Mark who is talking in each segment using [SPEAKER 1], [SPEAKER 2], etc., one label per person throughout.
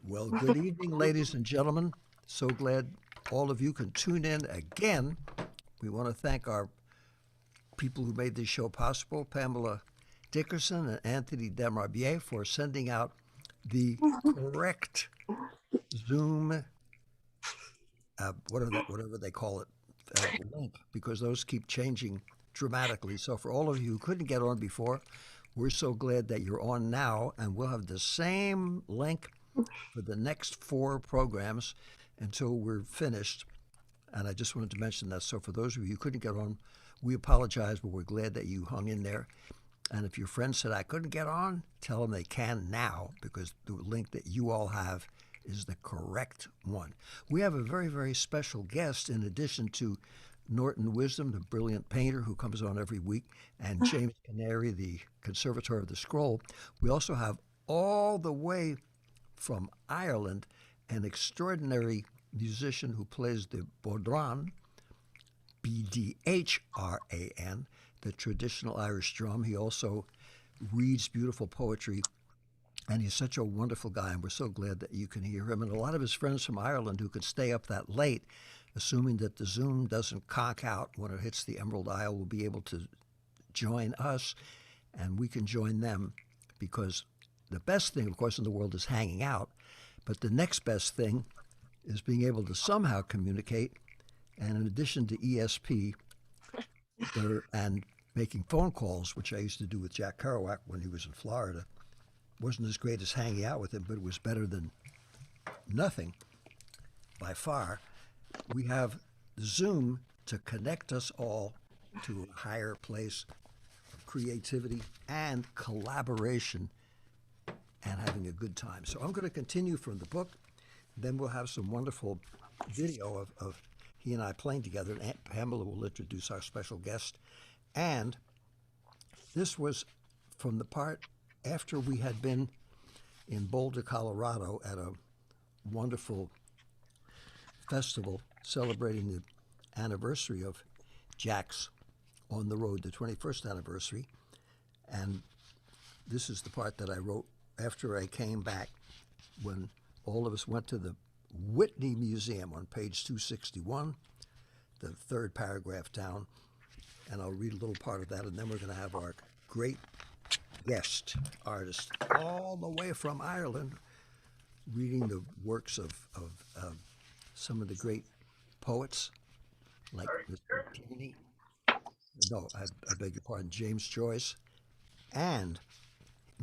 [SPEAKER 1] Well, good evening, ladies and gentlemen. So glad all of you can tune in again. We want to thank our people who made this show possible, Pamela Dickerson and Anthony Demarbiex, for sending out the correct Zoom, whatever they call it, link, because those keep changing dramatically. So for all of you who couldn't get on before, we're so glad that you're on now, and we'll have the same link for the next 4 programs until we're finished. And I just wanted to mention that. So for those of you who couldn't get on, we apologize, but we're glad that you hung in there. And if your friend said, I couldn't get on, tell them they can now, because the link that you all have is the correct one. We have a very, very special guest in addition to Norton Wisdom, the brilliant painter who comes on every week, and James Canary, the conservator of the scroll. We also have all the way from Ireland an extraordinary musician who plays the bodhran, Bdhran, the traditional Irish drum. He also reads beautiful poetry, and he's such a wonderful guy, and we're so glad that you can hear him. And a lot of his friends from Ireland who could stay up that late, assuming that the Zoom doesn't conk out when it hits the Emerald Isle, will be able to join us, and we can join them, because the best thing, of course, in the world is hanging out, but the next best thing is being able to somehow communicate. And in addition to ESP and making phone calls, which I used to do with Jack Kerouac when he was in Florida, wasn't as great as hanging out with him, but it was better than nothing by far. We have Zoom to connect us all to a higher place of creativity and collaboration and having a good time. So I'm going to continue from the book. Then we'll have some wonderful video of he and I playing together, and Aunt Pamela will introduce our special guest. And this was from the part after we had been in Boulder, Colorado at a wonderful festival celebrating the anniversary of Jack's On the Road, the 21st anniversary. And this is the part that I wrote after I came back, when all of us went to the Whitney Museum on page 261, the 3rd paragraph down. And I'll read a little part of that, and then we're going to have our great guest artist all the way from Ireland reading the works of some of the great poets like Mr. Heaney, no, I beg your pardon, James Joyce, and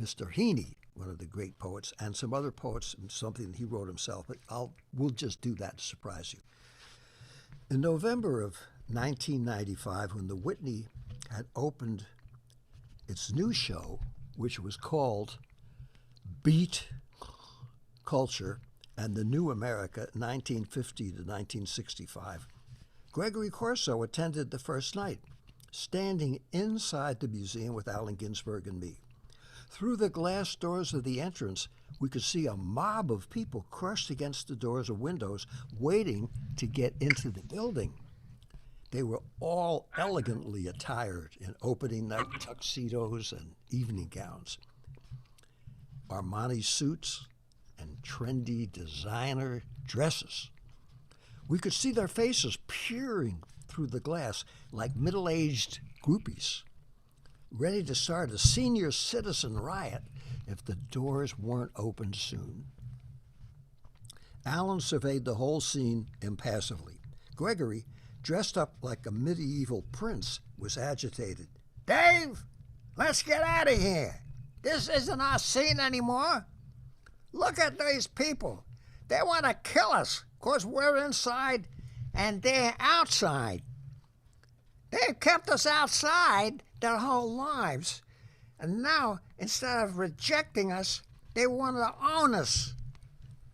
[SPEAKER 1] Mr. Heaney, one of the great poets, and some other poets, and something he wrote himself, but we'll just do that to surprise you. In November of 1995, when the Whitney had opened its new show, which was called Beat Culture and the New America, 1950 to 1965, Gregory Corso attended the first night, standing inside the museum with Allen Ginsberg and me. Through the glass doors of the entrance, we could see a mob of people crushed against the doors or windows, waiting to get into the building. They were all elegantly attired in opening night tuxedos and evening gowns, Armani suits, and trendy designer dresses. We could see their faces peering through the glass like middle-aged groupies, ready to start a senior citizen riot if the doors weren't opened soon. Allen surveyed the whole scene impassively. Gregory, dressed up like a medieval prince, was agitated. Dave, let's get out of here. This isn't our scene anymore. Look at these people. They want to kill us because we're inside and they're outside.
[SPEAKER 2] They've kept us outside their whole lives. And now, instead of rejecting us, they want to own us.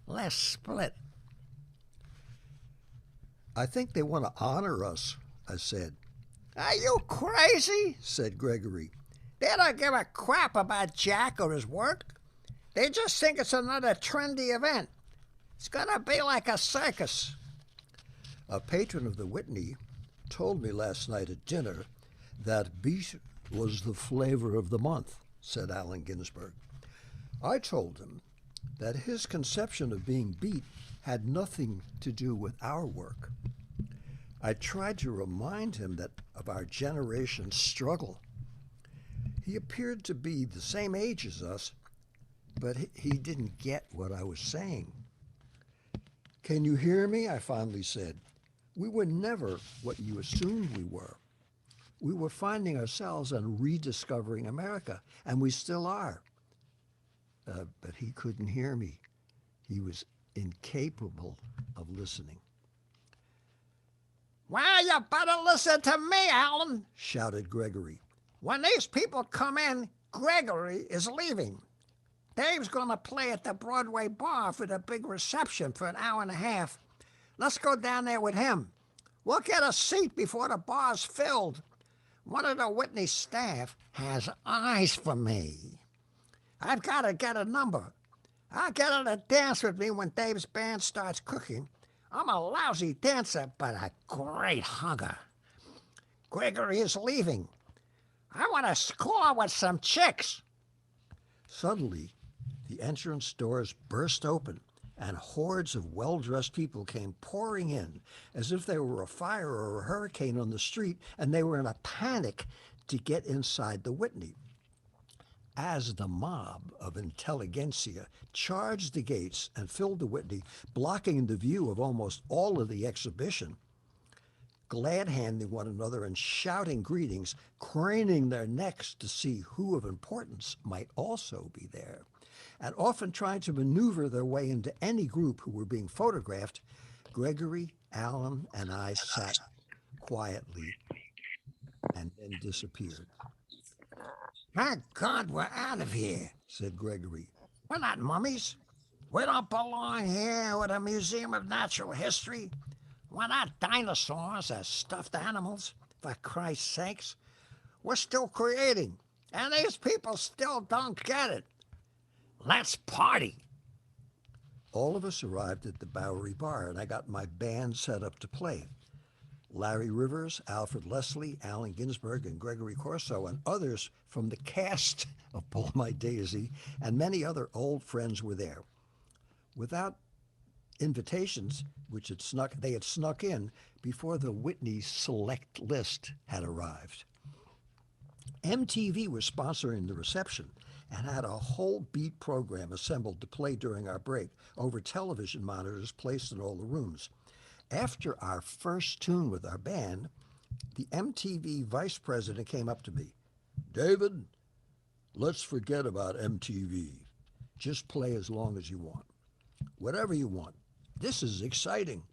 [SPEAKER 2] Let's split.
[SPEAKER 1] I think they want to honor us, I said.
[SPEAKER 2] Are you crazy?
[SPEAKER 1] Said Gregory.
[SPEAKER 2] They don't give a crap about Jack or his work. They just think it's another trendy event. It's going to be like a circus.
[SPEAKER 1] A patron of the Whitney told me last night at dinner that beat was the flavor of the month, said Allen Ginsberg. I told him that his conception of being beat had nothing to do with our work. I tried to remind him that of our generation's struggle. He appeared to be the same age as us, but he didn't get what I was saying. Can you hear me? I finally said. We were never what you assumed we were. We were finding ourselves and rediscovering America, and we still are. But he couldn't hear me. He was incapable of listening.
[SPEAKER 2] Well, you better listen to me, Alan,
[SPEAKER 1] shouted Gregory.
[SPEAKER 2] When these people come in, Gregory is leaving. Dave's going to play at the Broadway bar for the big reception for an hour and a half. Let's go down there with him. We'll get a seat before the bar's filled. One of the Whitney staff has eyes for me. I've got to get a number. I'll get her to dance with me when Dave's band starts cooking. I'm a lousy dancer, but a great hugger. Gregory is leaving. I want to score with some chicks.
[SPEAKER 1] Suddenly, the entrance doors burst open, and hordes of well-dressed people came pouring in, as if there were a fire or a hurricane on the street, and they were in a panic to get inside the Whitney. As the mob of intelligentsia charged the gates and filled the Whitney, blocking the view of almost all of the exhibition, glad-handing one another and shouting greetings, craning their necks to see who of importance might also be there, and often trying to maneuver their way into any group who were being photographed, Gregory, Allen, and I sat quietly and then disappeared.
[SPEAKER 2] Thank God we're out of here,
[SPEAKER 1] said Gregory.
[SPEAKER 2] We're not mummies. We don't belong here with a museum of natural history. We're not dinosaurs or stuffed animals, for Christ's sakes. We're still creating, and these people still don't get it. Let's party.
[SPEAKER 1] All of us arrived at the Bowery Bar, and I got my band set up to play. Larry Rivers, Alfred Leslie, Allen Ginsberg, and Gregory Corso, and others from the cast of Pull My Daisy, and many other old friends were there. Without invitations, which they had snuck in before the Whitney select list had arrived. MTV was sponsoring the reception and had a whole beat program assembled to play during our break over television monitors placed in all the rooms. After our first tune with our band, the MTV vice president came up to me. David, let's forget about MTV. Just play as long as you want. Whatever you want. This is exciting.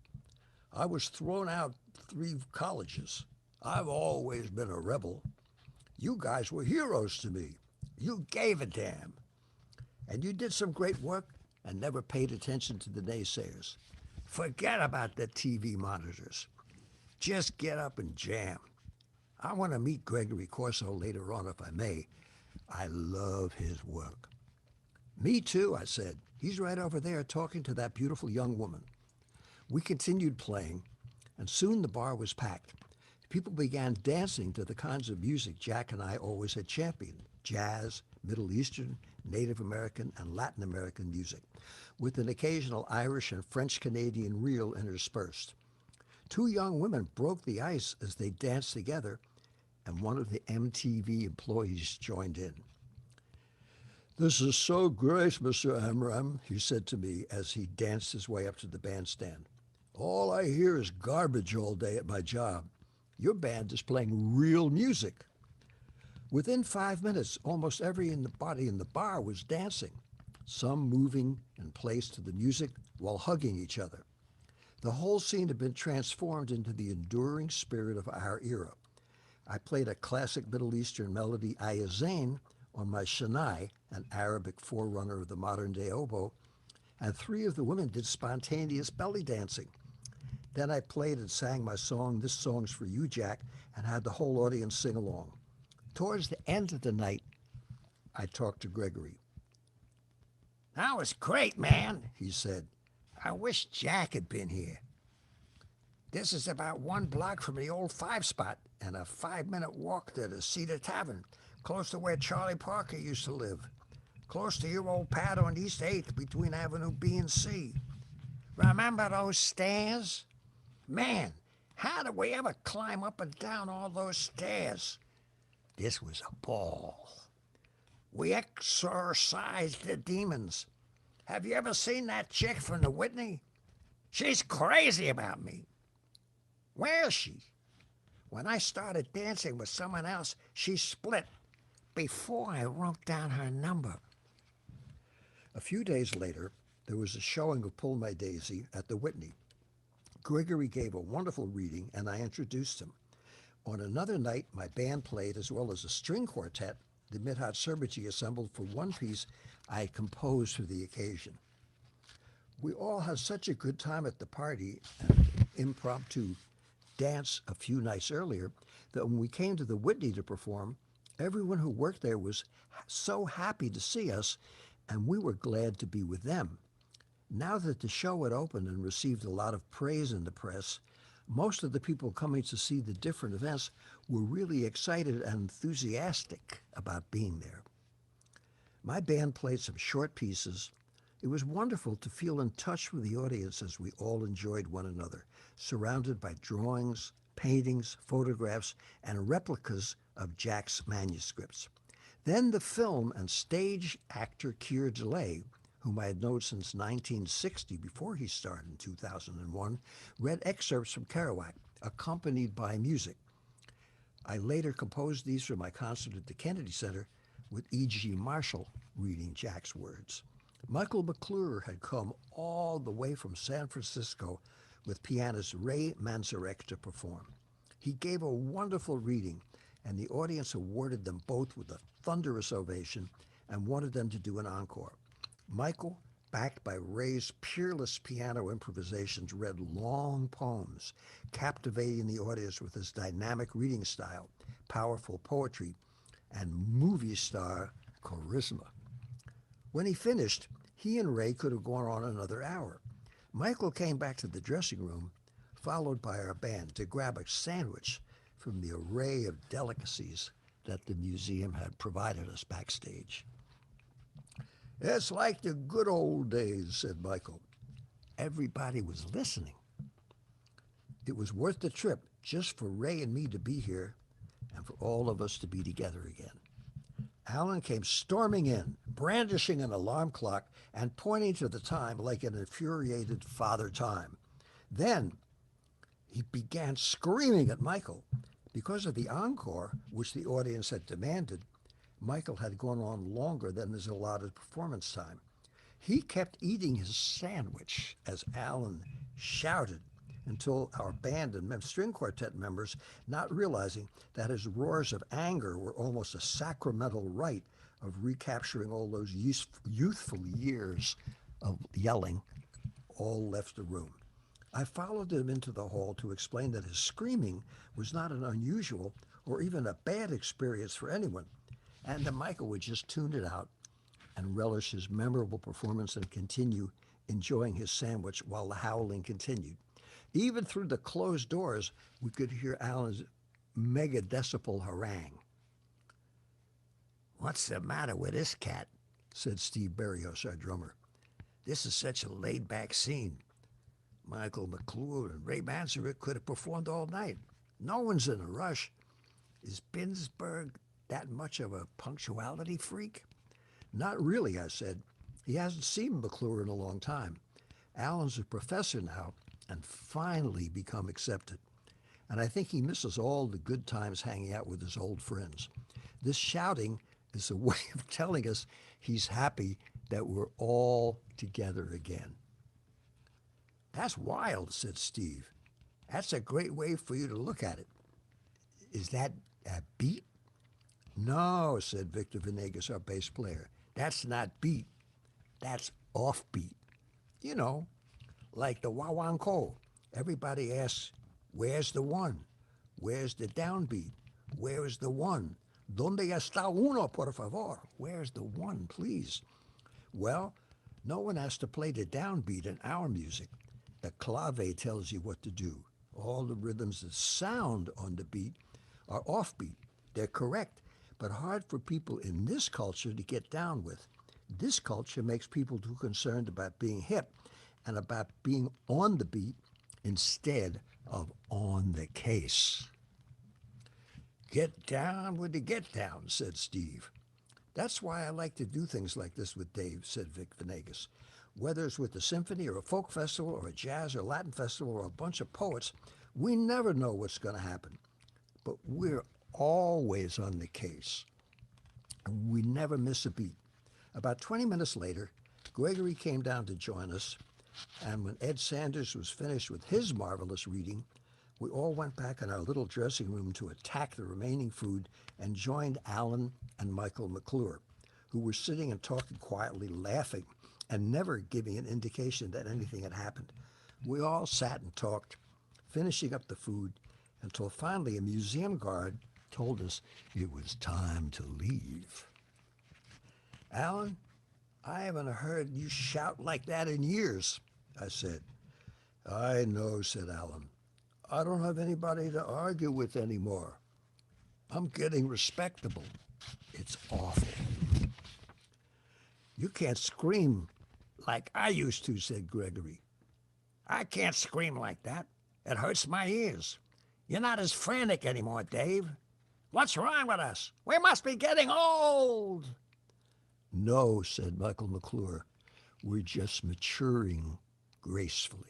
[SPEAKER 1] I was thrown out 3 colleges. I've always been a rebel. You guys were heroes to me. You gave a damn. And you did some great work and never paid attention to the naysayers. Forget about the TV monitors. Just get up and jam. I want to meet Gregory Corso later on if I may. I love his work. Me too, I said. He's right over there talking to that beautiful young woman. We continued playing, and soon the bar was packed. People began dancing to the kinds of music Jack and I always had championed: jazz, Middle Eastern, Native American, and Latin American music, with an occasional Irish and French-Canadian reel interspersed. 2 young women broke the ice as they danced together, and one of the MTV employees joined in. This is so great, Mr. Amram, he said to me as he danced his way up to the bandstand. All I hear is garbage all day at my job. Your band is playing real music. Within 5 minutes, almost everybody in the bar was dancing, some moving in place to the music while hugging each other. The whole scene had been transformed into the enduring spirit of our era. I played a classic Middle Eastern melody, Ayazain, on my shanai, an Arabic forerunner of the modern-day oboe, and three of the women did spontaneous belly dancing. Then I played and sang my song, This Song's for You, Jack, and had the whole audience sing along. Towards the end of the night, I talked to Gregory.
[SPEAKER 2] That was great, man,
[SPEAKER 1] He said,
[SPEAKER 2] I wish Jack had been here. This is about 1 block from the old Five Spot and a 5-minute walk to the Cedar Tavern, close to where Charlie Parker used to live, close to your old pad on East 8th between Avenue B and C. Remember those stairs? Man, how did we ever climb up and down all those stairs? This was a ball. We exorcised the demons. Have you ever seen that chick from the Whitney? She's crazy about me. Where is she? When I started dancing with someone else, she split before I wrote down her number.
[SPEAKER 1] A few days later, there was a showing of Pull My Daisy at the Whitney. Gregory gave a wonderful reading, and I introduced him. On another night, my band played, as well as a string quartet, the Midhat Serbaji assembled for one piece I had composed for the occasion. We all had such a good time at the party and impromptu dance a few nights earlier that when we came to the Whitney to perform, everyone who worked there was so happy to see us, and we were glad to be with them. Now that the show had opened and received a lot of praise in the press, most of the people coming to see the different events were really excited and enthusiastic about being there. My band played some short pieces. It was wonderful to feel in touch with the audience as we all enjoyed one another, surrounded by drawings, paintings, photographs, and replicas of Jack's manuscripts. Then the film and stage actor Keir DeLay, whom I had known since 1960 before he starred in 2001, read excerpts from Kerouac, accompanied by music. I later composed these for my concert at the Kennedy Center with E.G. Marshall reading Jack's words. Michael McClure had come all the way from San Francisco with pianist Ray Manzarek to perform. He gave a wonderful reading, and the audience awarded them both with a thunderous ovation and wanted them to do an encore. Michael, backed by Ray's peerless piano improvisations, read long poems, captivating the audience with his dynamic reading style, powerful poetry, and movie star charisma. When he finished, he and Ray could have gone on another hour. Michael came back to the dressing room, followed by our band, to grab a sandwich from the array of delicacies that the museum had provided us backstage. It's like the good old days, said Michael. Everybody was listening. It was worth the trip just for Ray and me to be here and for all of us to be together again. Alan came storming in, brandishing an alarm clock and pointing to the time like an infuriated father time. Then he began screaming at Michael. Because of the encore, which the audience had demanded, Michael had gone on longer than his allotted performance time. He kept eating his sandwich as Alan shouted until our band and string quartet members, not realizing that his roars of anger were almost a sacramental rite of recapturing all those youthful years of yelling, all left the room. I followed him into the hall to explain that his screaming was not an unusual or even a bad experience for anyone, and that Michael would just tune it out and relish his memorable performance and continue enjoying his sandwich while the howling continued. Even through the closed doors, we could hear Alan's megadecibel harangue. What's the matter with this cat? Said Steve Berrios, our drummer. This is such a laid-back scene. Michael McClure and Ray Manzarek could have performed all night. No one's in a rush. Is Binsberg that much of a punctuality freak? Not really, I said. He hasn't seen McClure in a long time. Alan's a professor now and finally become accepted. And I think he misses all the good times hanging out with his old friends. This shouting is a way of telling us he's happy that we're all together again. That's wild, said Steve. That's a great way for you to look at it. Is that
[SPEAKER 2] A beat? No, said Victor Venegas, our bass player. That's not beat. That's offbeat. You know, like the wawanko. Everybody asks, where's the one? Where's the downbeat? Where is the one? ¿Dónde está uno, por favor? Where's the one, please? Well, no one has to play the downbeat in our music. The clave tells you what to do. All the rhythms that sound on the beat are offbeat. They're correct, but hard for people in this culture to get down with. This culture makes people too concerned about being hip and about being on the beat instead of on the case. Get down with the get down, said Steve. That's why I like to do things like this with Dave, said Vic Venegas. Whether it's with the symphony or a folk festival or a jazz or Latin festival or a bunch of poets, we never know what's going to happen. But we're always on the case. And we never miss a beat. About 20 minutes later, Gregory came down to join us, and when Ed Sanders was finished with his marvelous reading, we all went back in our little dressing room to attack the remaining food and joined Alan and Michael McClure, who were sitting and talking quietly, laughing, and never giving an indication that anything had happened. We all sat and talked, finishing up the food, until finally a museum guard told us it was time to leave. Alan, I haven't heard you shout like that in years, I said. I know, said Alan. I don't have anybody to argue with anymore. I'm getting respectable. It's awful. You can't scream like I used to, said Gregory. I can't scream like that. It hurts my ears. You're not as frantic anymore, Dave. What's wrong with us? We must be getting old. No, said Michael McClure. We're just maturing gracefully.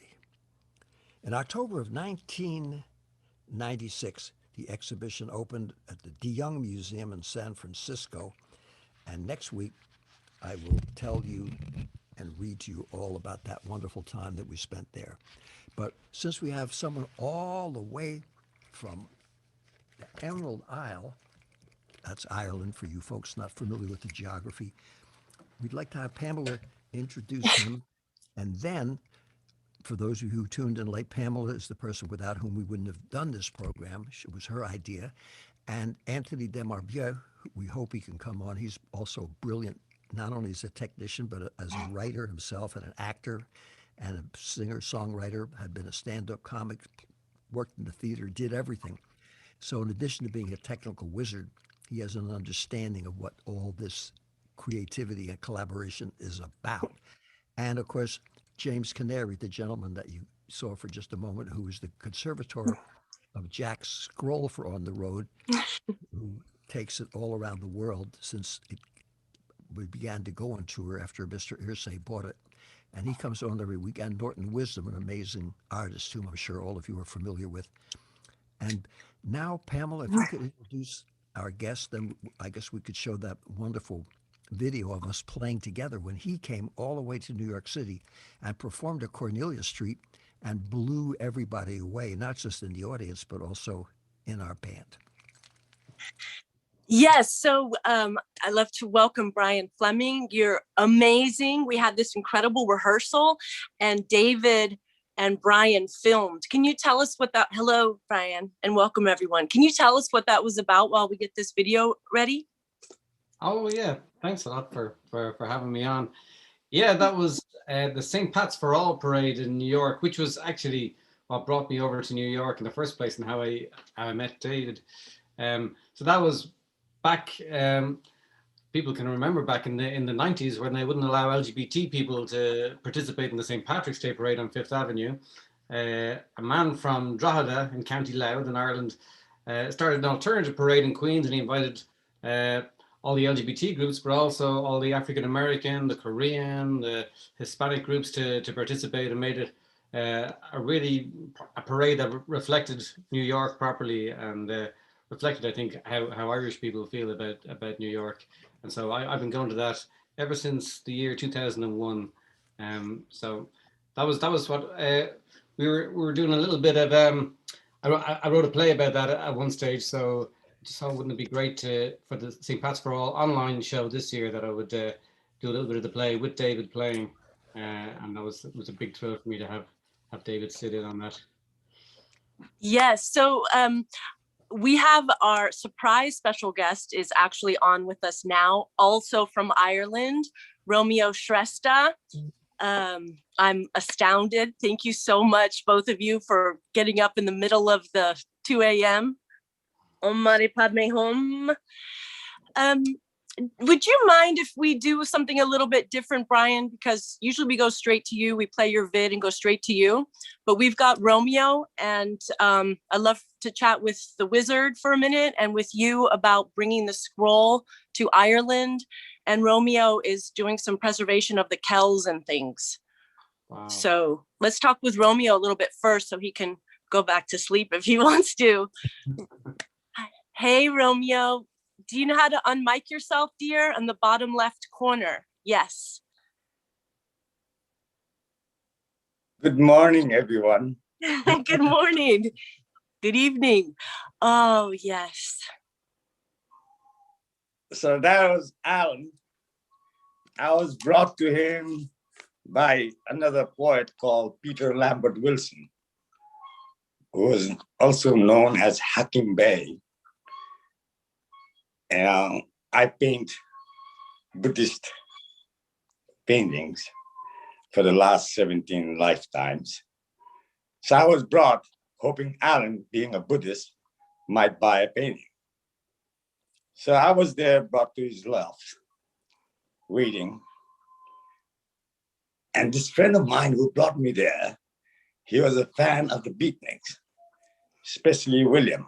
[SPEAKER 2] In October of 1996, the exhibition opened at the DeYoung Museum in San Francisco, and next week I will tell you and read to you all about that wonderful time that we spent there. But since we have someone all the way from the Emerald Isle, that's Ireland for you folks not familiar with the geography, we'd like to have Pamela introduce him, and then for those of you who tuned in late, Pamela is the person without whom we wouldn't have done this program. It was her idea. And Anthony Demarbiex, we hope he can come on. He's also brilliant, not only as a technician, but as a writer himself and an actor and a singer-songwriter, had been a stand-up comic, worked in the theater, did everything. So in addition to being a technical wizard, he has an understanding of what all this creativity and collaboration is about. And of course, James Canary, the gentleman that you saw for just a moment, who was the conservator of Jack Scroll for On the Road, who takes it all around the world since we began to go on tour after Mr. Irsay bought it. And he comes on every week. And Norton Wisdom, an amazing artist whom I'm sure all of you are familiar with. And now, Pamela, if you could introduce our guest, then I guess we could show that wonderful video of us playing together when he came all the way to New York City and performed at Cornelia Street and blew everybody away, not just in the audience, but also in our band.
[SPEAKER 3] Yes, so I'd love to welcome Brian Fleming. You're amazing. We had this incredible rehearsal and David and Brian filmed. Can you tell us what that, hello, Brian, and welcome everyone. Can you tell us what that was about while we get this video ready?
[SPEAKER 4] Oh yeah, thanks a lot for having me on. Yeah, that was the St. Pat's for All parade in New York, which was actually what brought me over to New York in the first place and how I met David. So that was back. People can remember back in the 90s when they wouldn't allow LGBT people to participate in the St. Patrick's Day parade on Fifth Avenue. A man from Drogheda in County Louth in Ireland started an alternative parade in Queens, and he invited all the LGBT groups, but also all the African American, the Korean, the Hispanic groups to participate, and made it a parade that reflected New York properly and reflected, I think, how Irish people feel about New York. And so I've been going to that ever since the year 2001. So that was what we were doing a little bit of. I wrote a play about that at one stage. So just thought wouldn't it be great for the St. Pat's for All online show this year that I would do a little bit of the play with David playing, and it was a big thrill for me to have David sit in on that.
[SPEAKER 3] Yes. So we have our surprise special guest is actually on with us now, also from Ireland, Romeo Shrestha. I'm astounded. Thank you so much, both of you, for getting up in the middle of the 2 a.m. Om Mani Padme Hum. Would you mind if we do something a little bit different, Brian? Because usually we go straight to you. We play your vid and go straight to you. But we've got Romeo, and I'd love to chat with the wizard for a minute and with you about bringing the scroll to Ireland. And Romeo is doing some preservation of the Kells and things. Wow. So let's talk with Romeo a little bit first so he can go back to sleep if he wants to. Hey, Romeo. Do you know how to unmic yourself, dear? On the bottom left corner. Yes.
[SPEAKER 5] Good morning, everyone.
[SPEAKER 3] Good morning. Good evening. Oh, yes.
[SPEAKER 5] So that was Alan. I was brought to him by another poet called Peter Lambert Wilson, who was also known as Hakim Bey. And I paint Buddhist paintings for the last 17 lifetimes. So I was brought hoping Alan, being a Buddhist, might buy a painting. So I was there, brought to his loft, waiting. And this friend of mine who brought me there, he was a fan of the beatniks, especially William.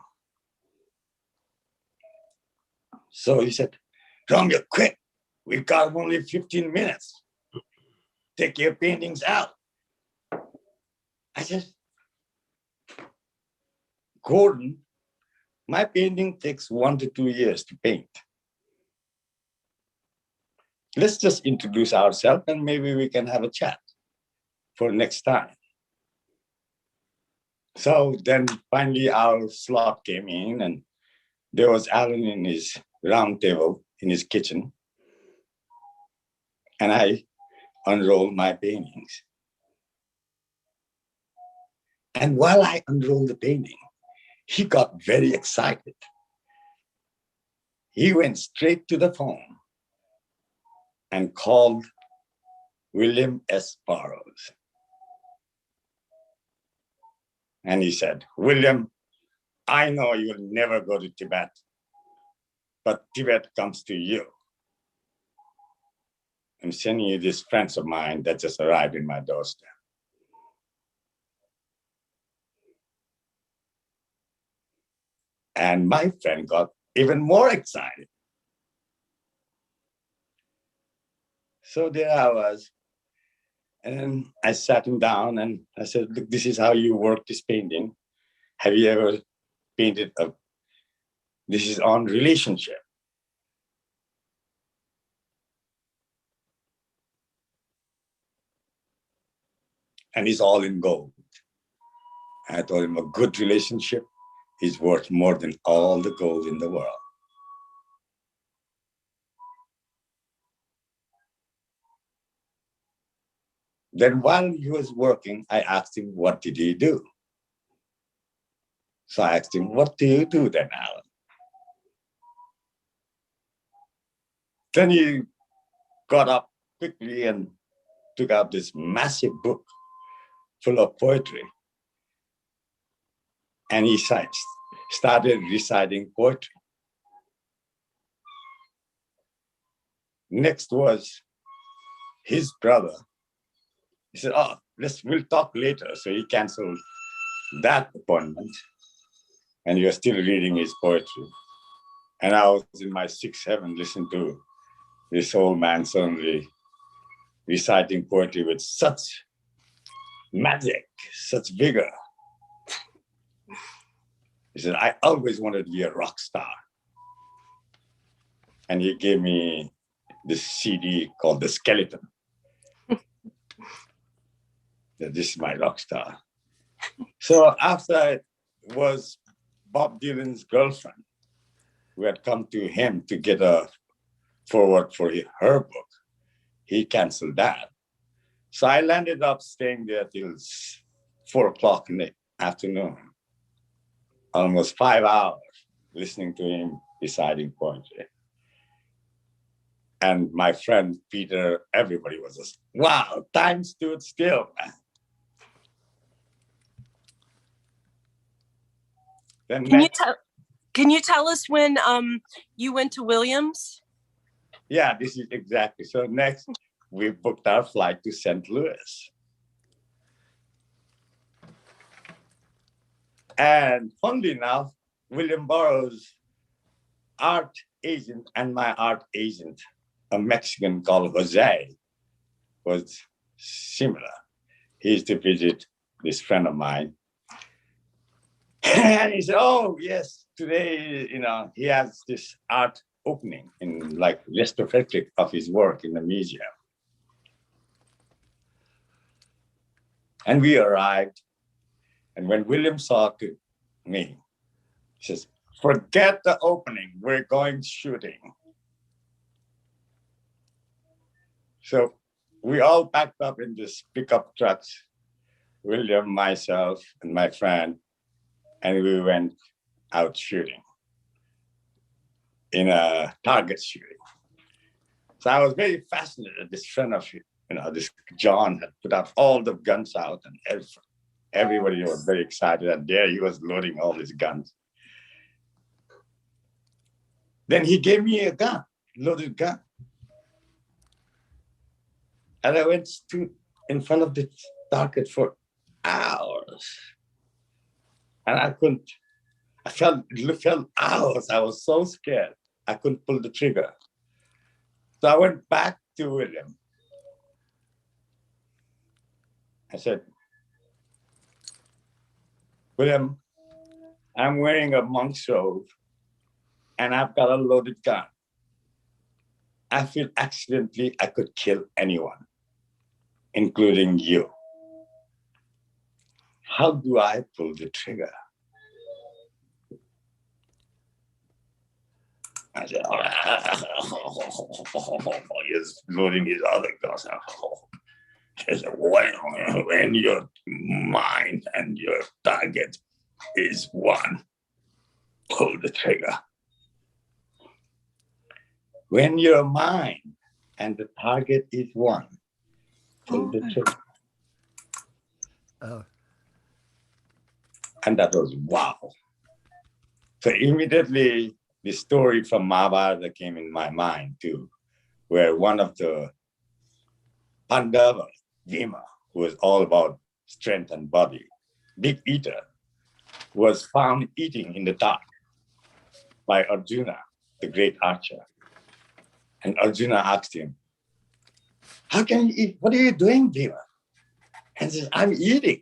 [SPEAKER 5] So he said, Romeo, quick, we've got only 15 minutes. Take your paintings out. I said, Gordon, my painting takes 1 to 2 years to paint. Let's just introduce ourselves and maybe we can have a chat for next time. So then finally our slot came in and there was Alan in his round table in his kitchen. And I unrolled my paintings. And while I unrolled the painting, he got very excited. He went straight to the phone and called William S. Burroughs. And he said, William, I know you'll never go to Tibet, but Tibet comes to you. I'm sending you these friends of mine that just arrived in my doorstep. And my friend got even more excited. So there I was. And I sat him down and I said, look, this is how you work this painting. Have you ever painted this is on relationship. And it's all in gold. I told him a good relationship is worth more than all the gold in the world. Then while he was working, I asked him, what did he do? So I asked him, what do you do then, Alan? Then he got up quickly and took out this massive book full of poetry. And he started reciting poetry. Next was his brother. He said, oh, we'll talk later. So he canceled that appointment. And he was still reading his poetry. And I was in my sixth heaven listening to this old man suddenly reciting poetry with such magic, such vigor. He said, I always wanted to be a rock star. And he gave me this CD called The Skeleton. This is my rock star. So after I was Bob Dylan's girlfriend, we had come to him to get a forward for her book. He canceled that. So I landed up staying there till 4 o'clock in the afternoon, almost 5 hours, listening to him reciting poetry. And my friend Peter, everybody was just, wow, time stood still. Then
[SPEAKER 3] Can you tell us when you went to Williams?
[SPEAKER 5] yeah, this is exactly. So next, we booked our flight to St. Louis. And funnily enough, William Burroughs' art agent and my art agent, a Mexican called Jose, was similar. He used to visit this friend of mine. And he said, oh, yes, today, he has this art opening in like retrospective of his work in the museum. And we arrived. And when William saw me, he says, forget the opening, we're going shooting. So we all packed up in this pickup trucks, William, myself, and my friend, and we went out shooting in a target shooting. So I was very fascinated. This friend of, this John had put out all the guns out, and everybody was very excited. And there he was loading all his guns. Then he gave me a gun, loaded gun. And I went to in front of the target for hours. And I felt hours. I was so scared. I couldn't pull the trigger. So I went back to William. I said, William, I'm wearing a monk's robe and I've got a loaded gun. I feel accidentally I could kill anyone, including you. How do I pull the trigger? I said, he's loading his other guns. He said, when your mind and your target is one, pull the trigger. When your mind and the target is one, pull the trigger. And that was wow. So immediately, the story from Mahabharata came in my mind too, where one of the Pandava, Bhima, who was all about strength and body, big eater, was found eating in the dark by Arjuna, the great archer. And Arjuna asked him, how can you eat? What are you doing, Bhima? And he says, I'm eating.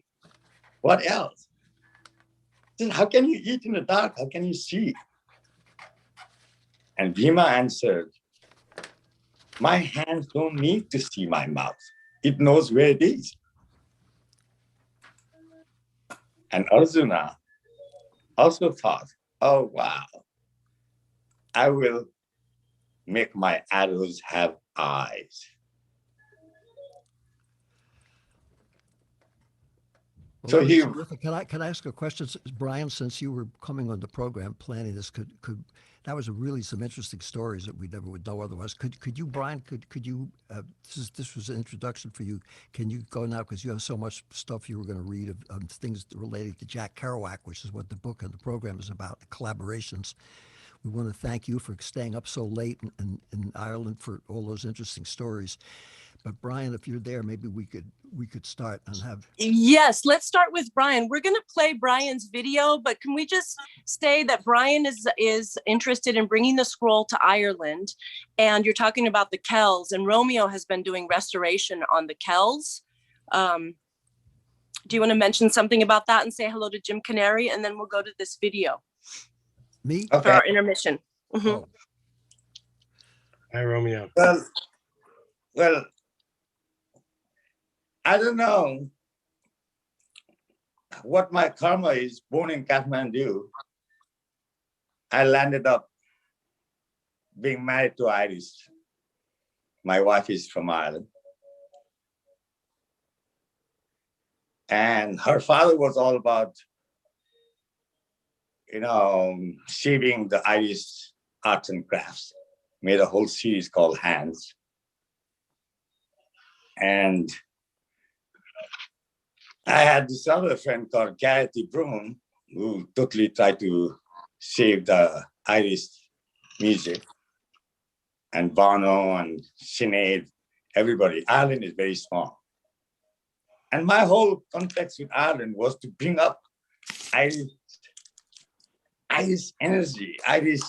[SPEAKER 5] What else? He says, how can you eat in the dark? How can you see? And Bhima answered, my hands don't need to see my mouth. It knows where it is. And Arjuna also thought, oh, wow, I will make my arrows have eyes.
[SPEAKER 1] Well,
[SPEAKER 5] So he,
[SPEAKER 1] terrific. Can I ask a question, Brian? Since you were coming on the program, planning this, that was really some interesting stories that we never would know otherwise. Could you, Brian? Could you? This was an introduction for you. Can you go now because you have so much stuff you were going to read of things relating to Jack Kerouac, which is what the book and the program is about, the collaborations. We want to thank you for staying up so late in Ireland for all those interesting stories. But Brian, if you're there, maybe we could start and have.
[SPEAKER 3] Yes, let's start with Brian. We're going to play Brian's video, but can we just say that Brian is interested in bringing the scroll to Ireland, and you're talking about the Kells, and Romeo has been doing restoration on the Kells. Do you want to mention something about that and say hello to Jim Canary, and then we'll go to this video.
[SPEAKER 1] Me?
[SPEAKER 3] Okay. For our intermission. Mm-hmm.
[SPEAKER 1] Oh.
[SPEAKER 6] Hi, Romeo.
[SPEAKER 5] Well, I don't know what my karma is. Born in Kathmandu, I landed up being married to Irish. My wife is from Ireland. And her father was all about, saving the Irish arts and crafts. Made a whole series called Hands. And I had this other friend called Gareth Broom, who totally tried to save the Irish music. And Bono and Sinead, everybody. Ireland is very small. And my whole context with Ireland was to bring up Irish energy, Irish,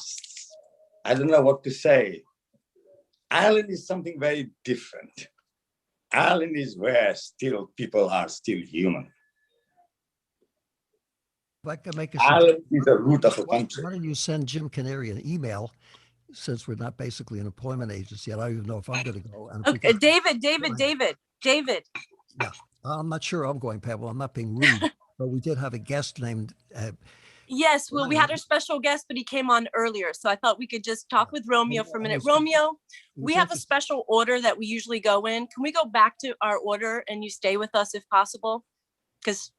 [SPEAKER 5] I don't know what to say. Ireland is something very different. Ireland is where still people are still human.
[SPEAKER 1] If I could make a
[SPEAKER 5] Ireland is the root of a country.
[SPEAKER 1] why don't you send Jim Canary an email, since we're not basically an employment agency? I don't even know if I'm going to go. And if we
[SPEAKER 3] Okay,
[SPEAKER 1] can-
[SPEAKER 3] David.
[SPEAKER 1] Yeah, I'm not sure I'm going, Pebble. I'm not being rude, but we did have a guest named.
[SPEAKER 3] Yes, well, we had our special guest, but he came on earlier. So I thought we could just talk with Romeo for a minute. Romeo, we have a special order that we usually go in. Can we go back to our order and you stay with us if possible? Because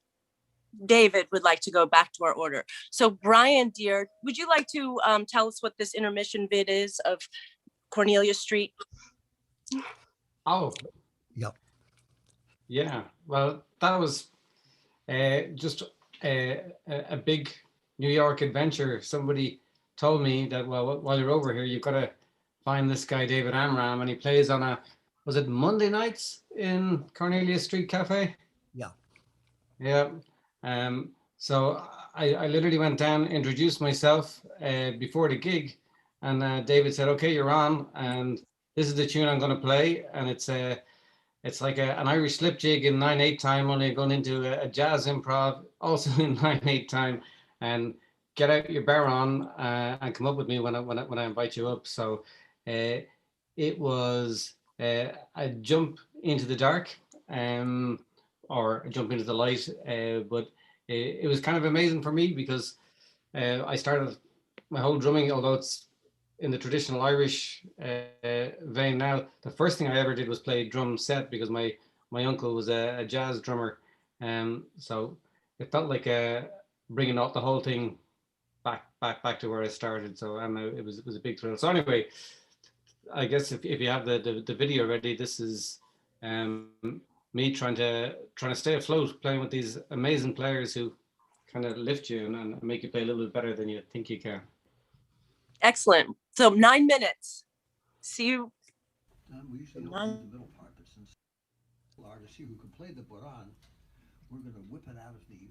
[SPEAKER 3] David would like to go back to our order. So Brian, dear, would you like to tell us what this intermission vid is of Cornelia Street?
[SPEAKER 4] Oh,
[SPEAKER 1] Yep.
[SPEAKER 4] yeah. Well, that was just a big New York adventure. Somebody told me that, well, while you're over here, you've got to find this guy, David Amram, and he plays on was it Monday nights in Cornelia Street Cafe?
[SPEAKER 1] Yeah.
[SPEAKER 4] Yeah. So I literally went down, introduced myself before the gig, and David said, okay, you're on, and this is the tune I'm going to play, and it's like an Irish slip jig in 9/8 time, only going into a jazz improv, also in 9/8 time, and get out your baron and come up with me when I invite you up. So it was a jump into the dark, or a jump into the light, but it was kind of amazing for me because I started my whole drumming, although it's in the traditional Irish vein now. The first thing I ever did was play drum set because my uncle was a jazz drummer, so it felt like bringing out the whole thing back to where I started. So it was a big thrill. So anyway, I guess if you have the video ready, this is me trying to stay afloat, playing with these amazing players who kind of lift you and make you play a little bit better than you think you can.
[SPEAKER 3] Excellent. So 9 minutes. See you.
[SPEAKER 1] We usually don't do the middle part, but since artists here who can play the Boran, we're going to whip it out of the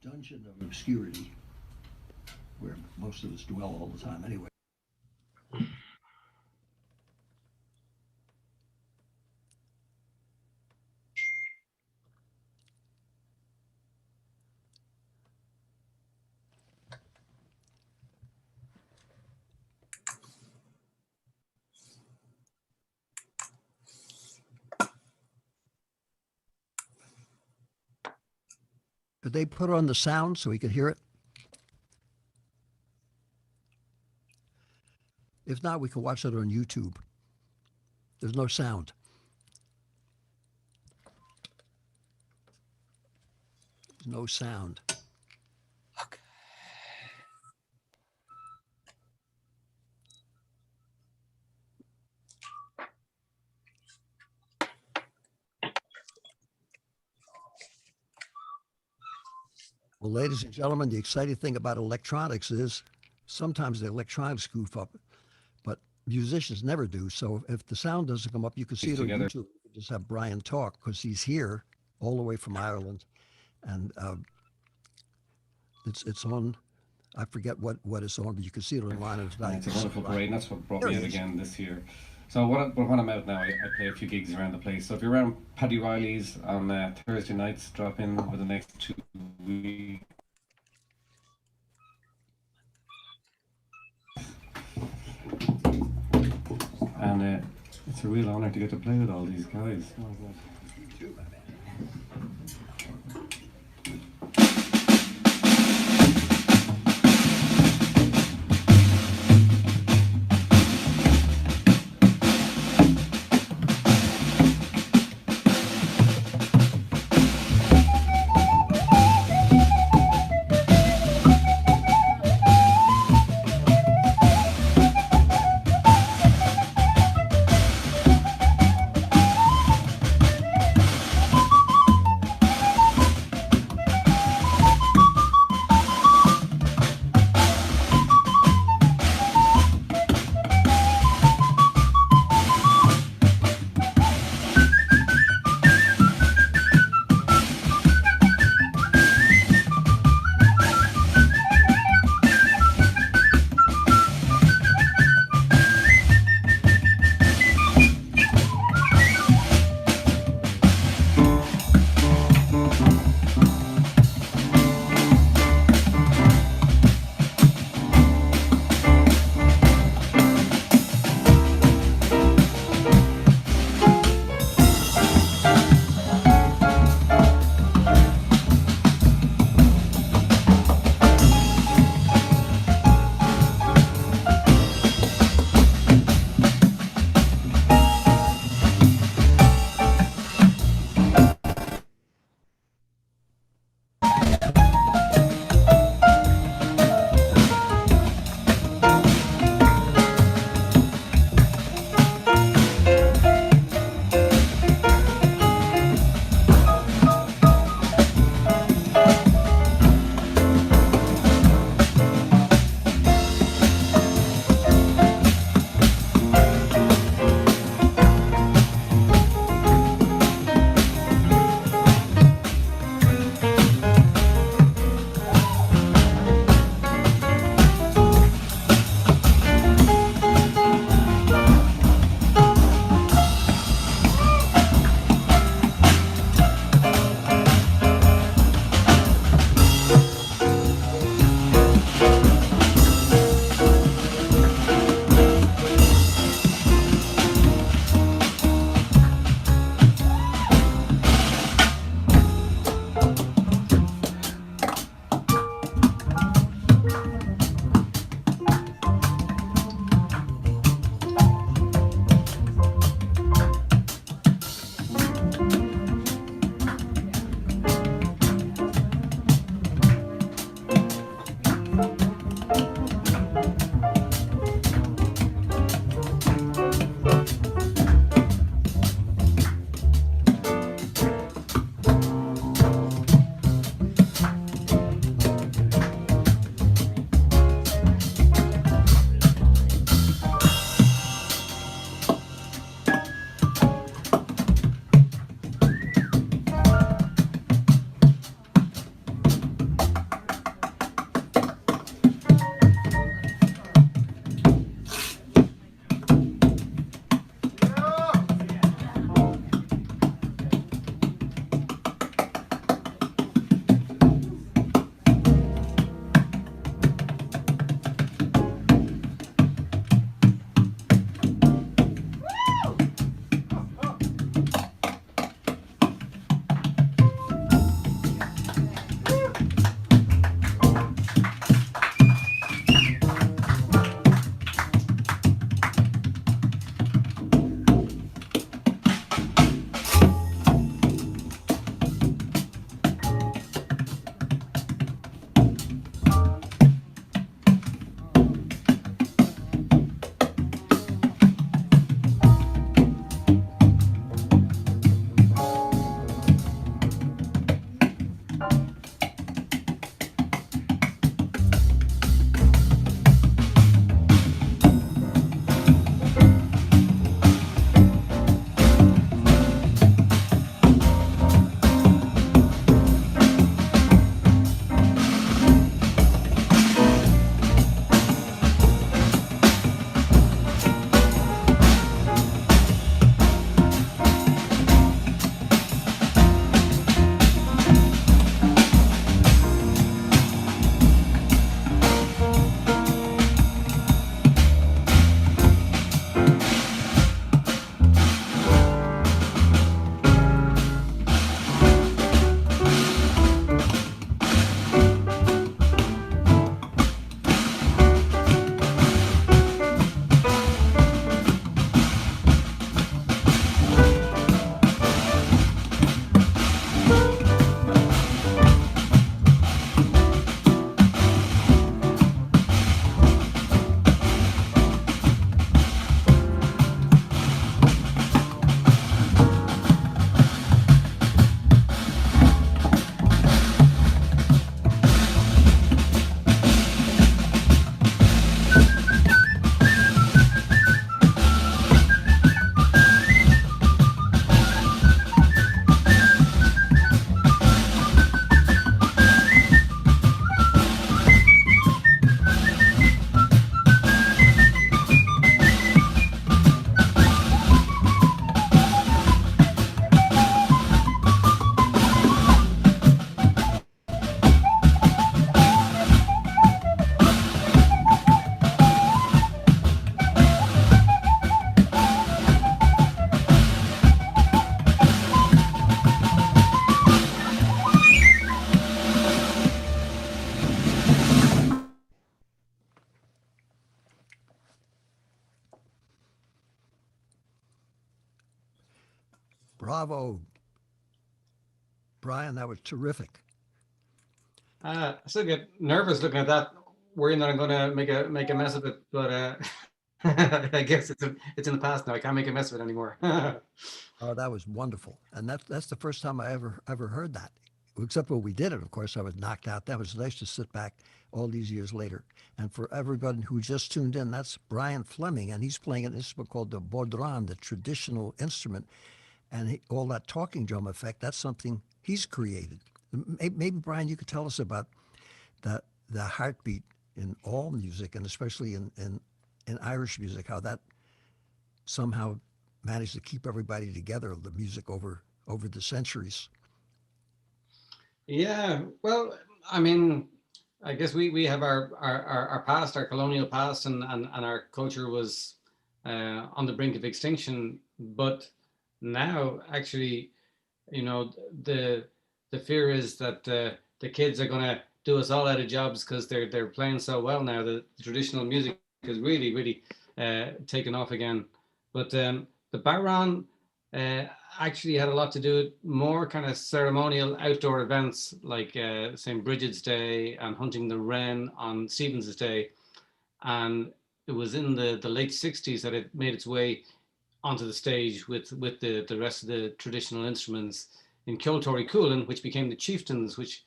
[SPEAKER 1] dungeon of obscurity, where most of us dwell all the time anyway. Could they put on the sound so we could hear it? If not, we can watch it on YouTube. There's no sound. There's no sound.
[SPEAKER 3] Okay.
[SPEAKER 1] Well, ladies and gentlemen, the exciting thing about electronics is sometimes the electronics goof up, but musicians never do. So if the sound doesn't come up, you can see it on
[SPEAKER 4] Together.
[SPEAKER 1] YouTube. You can just have Brian talk because he's here all the way from Ireland. And it's on, I forget what it's on, but you can see it online. It's
[SPEAKER 7] It's a wonderful parade, and that's what brought
[SPEAKER 1] There
[SPEAKER 7] me
[SPEAKER 1] he
[SPEAKER 7] out
[SPEAKER 1] is.
[SPEAKER 7] again this year. So when I'm out now, I play a few gigs around the place. So if you're around Paddy Riley's on Thursday nights, drop in over the next 2 weeks. And it's a real honor to get to play with all these guys. Oh my God.
[SPEAKER 1] Bravo, Brian. That was terrific.
[SPEAKER 4] I still get nervous looking at that, worrying that I'm going to make a mess of it. But I guess it's in the past now. I can't make a mess of it anymore.
[SPEAKER 1] Oh, that was wonderful, and that's the first time I ever heard that. Except when we did it, of course, I was knocked out. That was nice to sit back all these years later. And for everybody who just tuned in, that's Brian Fleming, and he's playing an instrument called the bodhran, the traditional instrument, and all that talking drum effect. That's something he's created. Maybe Brian, you could tell us about the heartbeat in all music, and especially in Irish music, how that somehow managed to keep everybody together, the music over the centuries.
[SPEAKER 4] Yeah, well, I mean, I guess we have our past, our colonial past, and our culture was on the brink of extinction. But now, actually, you know, the fear is that the kids are going to do us all out of jobs because they're playing so well now. The traditional music is really taken off again. But the Baron actually had a lot to do with more kind of ceremonial outdoor events like St. Bridget's Day and hunting the wren on Stephen's Day. And it was in the late 60s that it made its way onto the stage with the rest of the traditional instruments in Kiltory Coolan, which became the Chieftains, which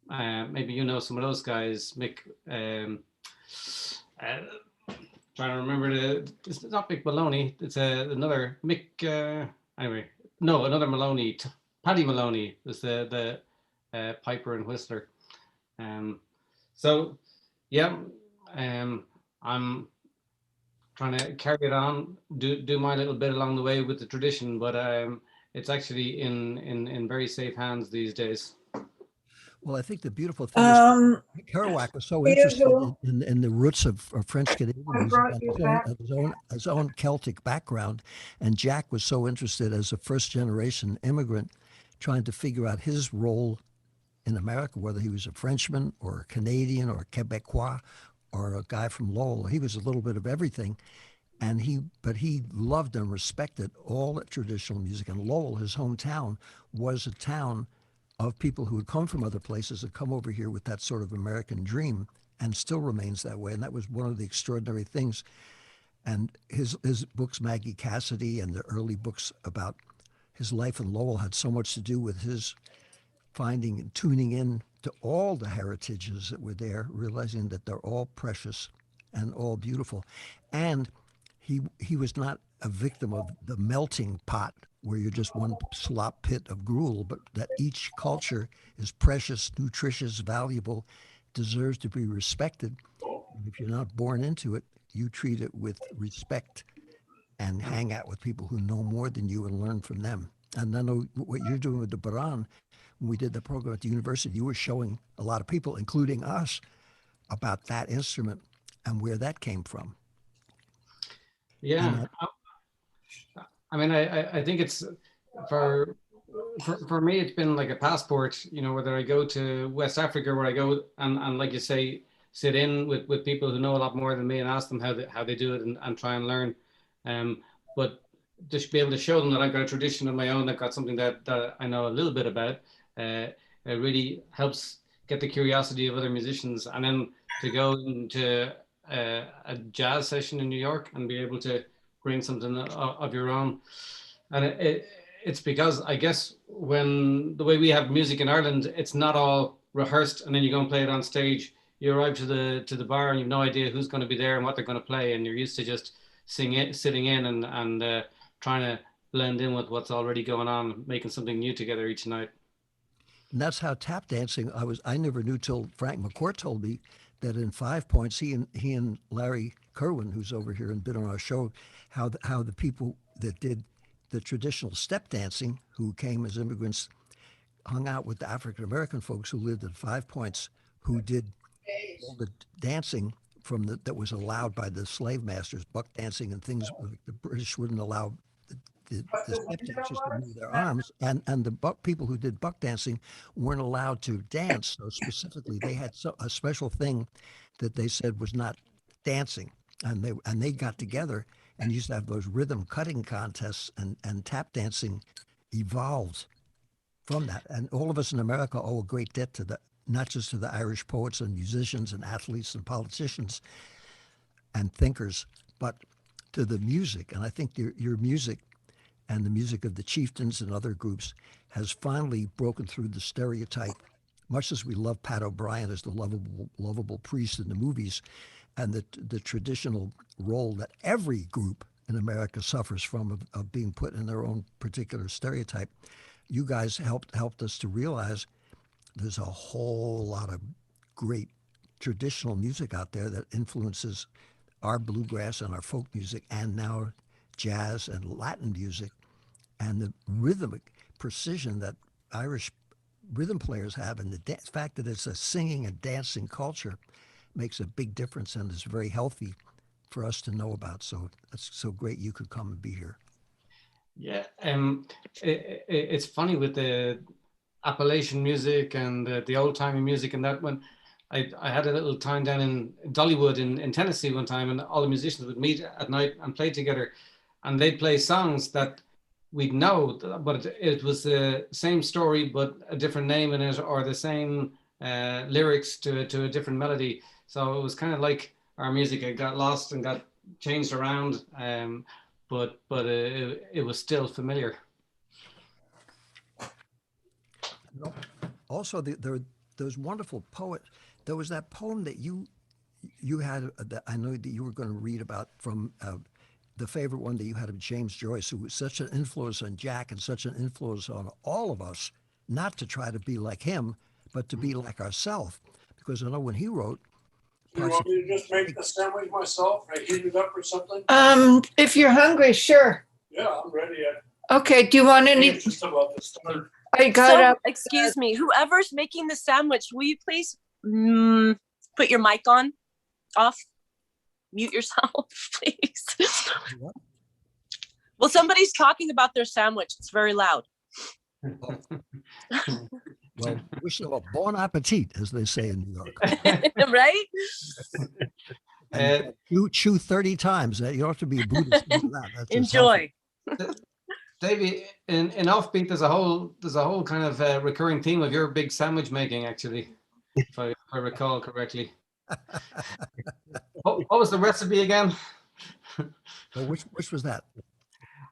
[SPEAKER 4] maybe you know some of those guys. Mick, trying to remember it's not Mick Maloney. It's another Mick. Anyway, no, another Maloney. Paddy Maloney was the piper and whistler. So yeah, I'm trying to carry it on, do my little bit along the way with the tradition, but it's actually in very safe hands these days.
[SPEAKER 1] Well, I think the beautiful thing is Kerouac was so interested in the roots of French Canadian music and his own Celtic background, and Jack was so interested as a first generation immigrant, trying to figure out his role in America, whether he was a Frenchman or a Canadian or a Quebecois or a guy from Lowell. He was a little bit of everything, but he loved and respected all that traditional music. And Lowell, his hometown, was a town of people who had come from other places and come over here with that sort of American dream, and still remains that way. And that was one of the extraordinary things. And his books, Maggie Cassidy, and the early books about his life in Lowell had so much to do with his finding and tuning in to all the heritages that were there, realizing that they're all precious and all beautiful. And he was not a victim of the melting pot where you're just one slop pit of gruel, but that each culture is precious, nutritious, valuable, deserves to be respected. And if you're not born into it, you treat it with respect and hang out with people who know more than you and learn from them. And I know what you're doing with the Baran. When we did the program at the university, you were showing a lot of people, including us, about that instrument and where that came from.
[SPEAKER 4] Yeah, I mean, I think it's for me, it's been like a passport, you know, whether I go to West Africa, where I go and like you say, sit in with people who know a lot more than me and ask them how they do it and try and learn. But just be able to show them that I've got a tradition of my own, I've got something that I know a little bit about, it really helps get the curiosity of other musicians. And then to go into a jazz session in New York and be able to bring something of your own. And it's because I guess when the way we have music in Ireland, it's not all rehearsed and then you go and play it on stage. You arrive to the bar and you've no idea who's going to be there and what they're going to play, and you're used to just sitting in and trying to blend in with what's already going on, making something new together each night.
[SPEAKER 1] And that's how tap dancing. I never knew till Frank McCourt told me that in 5 Points, he and Larry Kerwin, who's over here and been on our show, how the people that did the traditional step dancing, who came as immigrants, hung out with the African American folks who lived at 5 Points, who did all the dancing that was allowed by the slave masters, buck dancing and things. The British wouldn't allow the step dancers to move their arms, and the people who did buck dancing weren't allowed to dance. So specifically, they had a special thing that they said was not dancing, and they got together and used to have those rhythm cutting contests and tap dancing evolved from that. And all of us in America owe a great debt to the, not just to the Irish poets and musicians and athletes and politicians and thinkers, but to the music. And I think your music and the music of the Chieftains and other groups has finally broken through the stereotype. Much as we love Pat O'Brien as the lovable priest in the movies, and the traditional role that every group in America suffers from of being put in their own particular stereotype, you guys helped us to realize there's a whole lot of great traditional music out there that influences our bluegrass and our folk music, and now jazz and Latin music, and the rhythmic precision that Irish rhythm players have, and the fact that it's a singing and dancing culture makes a big difference, and is very healthy for us to know about. So that's so great you could come and be here.
[SPEAKER 4] Yeah, it's funny with the Appalachian music and the old timey music, and that when I had a little time down in Dollywood in Tennessee one time, and all the musicians would meet at night and play together, and they'd play songs that we'd know, but it was the same story but a different name in it, or the same lyrics to a different melody. So it was kind of like our music had got lost and got changed around, but it was still familiar.
[SPEAKER 1] Also, those wonderful poets. There was that poem that you had that I know that you were going to read about, from the favorite one that you had of James Joyce, who was such an influence on Jack and such an influence on all of us, not to try to be like him, but to be like ourselves. Because I know when he wrote,
[SPEAKER 8] you want me to just make the sandwich myself? I heat it up or something?
[SPEAKER 9] If you're hungry, sure.
[SPEAKER 8] Yeah, I'm ready.
[SPEAKER 9] Okay, do you want any?
[SPEAKER 8] Just about to start.
[SPEAKER 9] I got
[SPEAKER 3] excuse me, whoever's making the sandwich, will you please put your mic on, off, mute yourself, please? Well, somebody's talking about their sandwich. It's very loud.
[SPEAKER 1] Well, wish them a bon appetit, as they say in New York.
[SPEAKER 3] Right?
[SPEAKER 1] Chew 30 times. You don't have to be a Buddhist. That's
[SPEAKER 3] enjoy.
[SPEAKER 4] Davey, in Offbeat, there's a whole kind of recurring theme of your big sandwich making, actually, if I recall correctly. What was the recipe again?
[SPEAKER 1] Well, which was that?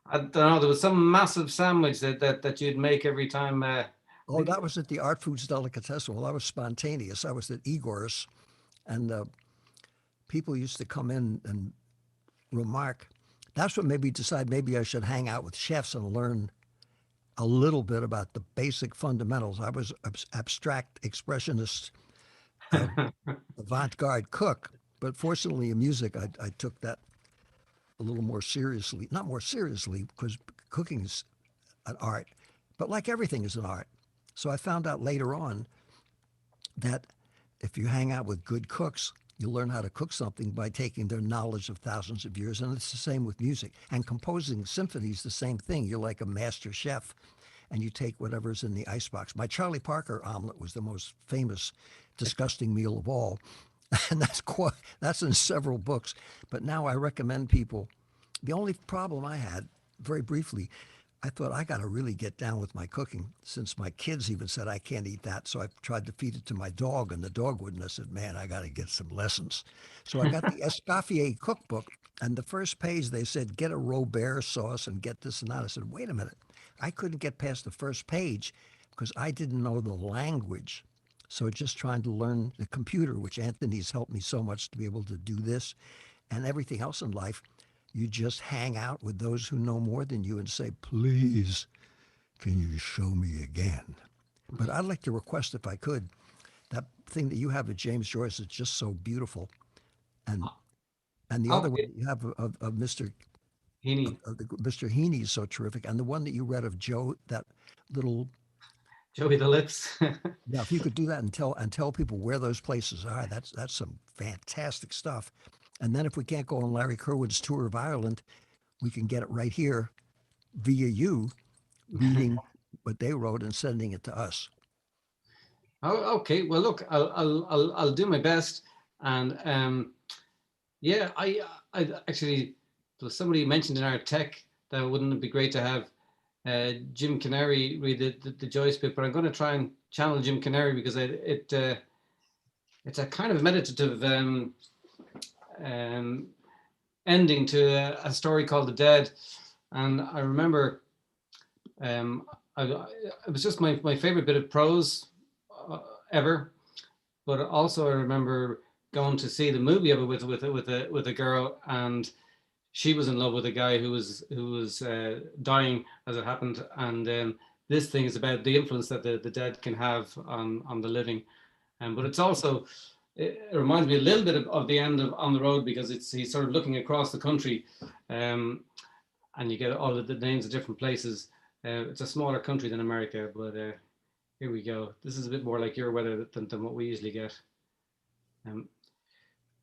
[SPEAKER 4] I don't know. There was some massive sandwich that you'd make every time.
[SPEAKER 1] That was at the Art Foods Delicatessen. Well, that was spontaneous. I was at Igor's, and people used to come in and remark. That's what made me decide maybe I should hang out with chefs and learn a little bit about the basic fundamentals. I was abstract expressionist, avant-garde cook, but fortunately in music, I took that a little more seriously. Not more seriously, because cooking is an art, but like everything is an art. So I found out later on that if you hang out with good cooks, you learn how to cook something by taking their knowledge of thousands of years. And it's the same with music. And composing symphonies, the same thing. You're like a master chef, and you take whatever's in the icebox. My Charlie Parker omelet was the most famous, disgusting meal of all. And that's in several books. But now I recommend people. The only problem I had, very briefly, I thought I got to really get down with my cooking, since my kids even said I can't eat that. So I tried to feed it to my dog, and the dog wouldn't. I said, man, I got to get some lessons. So I got the Escoffier cookbook, and the first page they said, get a Robert sauce and get this and that. I said, wait a minute. I couldn't get past the first page because I didn't know the language. So just trying to learn the computer, which Anthony's helped me so much to be able to do this and everything else in life. You just hang out with those who know more than you and say, please, can you show me again? But I'd like to request, if I could, that thing that you have at James Joyce is just so beautiful. And the other one that you have of Mr.
[SPEAKER 4] Heaney.
[SPEAKER 1] Mr. Heaney is so terrific. And the one that you read of Joe, that little
[SPEAKER 4] Joey the Lips.
[SPEAKER 1] Yeah, if you could do that and tell people where those places are, that's some fantastic stuff. And then if we can't go on Larry Kerwood's tour of Ireland, we can get it right here via you, reading what they wrote and sending it to us.
[SPEAKER 4] Oh, okay. Well, look, I'll do my best. And yeah, I actually, there was somebody mentioned in our tech that wouldn't it be great to have Jim Canary read the Joyce bit, but I'm going to try and channel Jim Canary because it's a kind of meditative ending to a story called The Dead. And I remember it was just my favorite bit of prose ever. But also I remember going to see the movie of it with a girl, and she was in love with a guy who was dying as it happened. And this thing is about the influence that the dead can have on the living. But it's also, it reminds me a little bit of the end of On the Road, because he's sort of looking across the country, and you get all of the names of different places. It's a smaller country than America, but here we go. This is a bit more like your weather than what we usually get.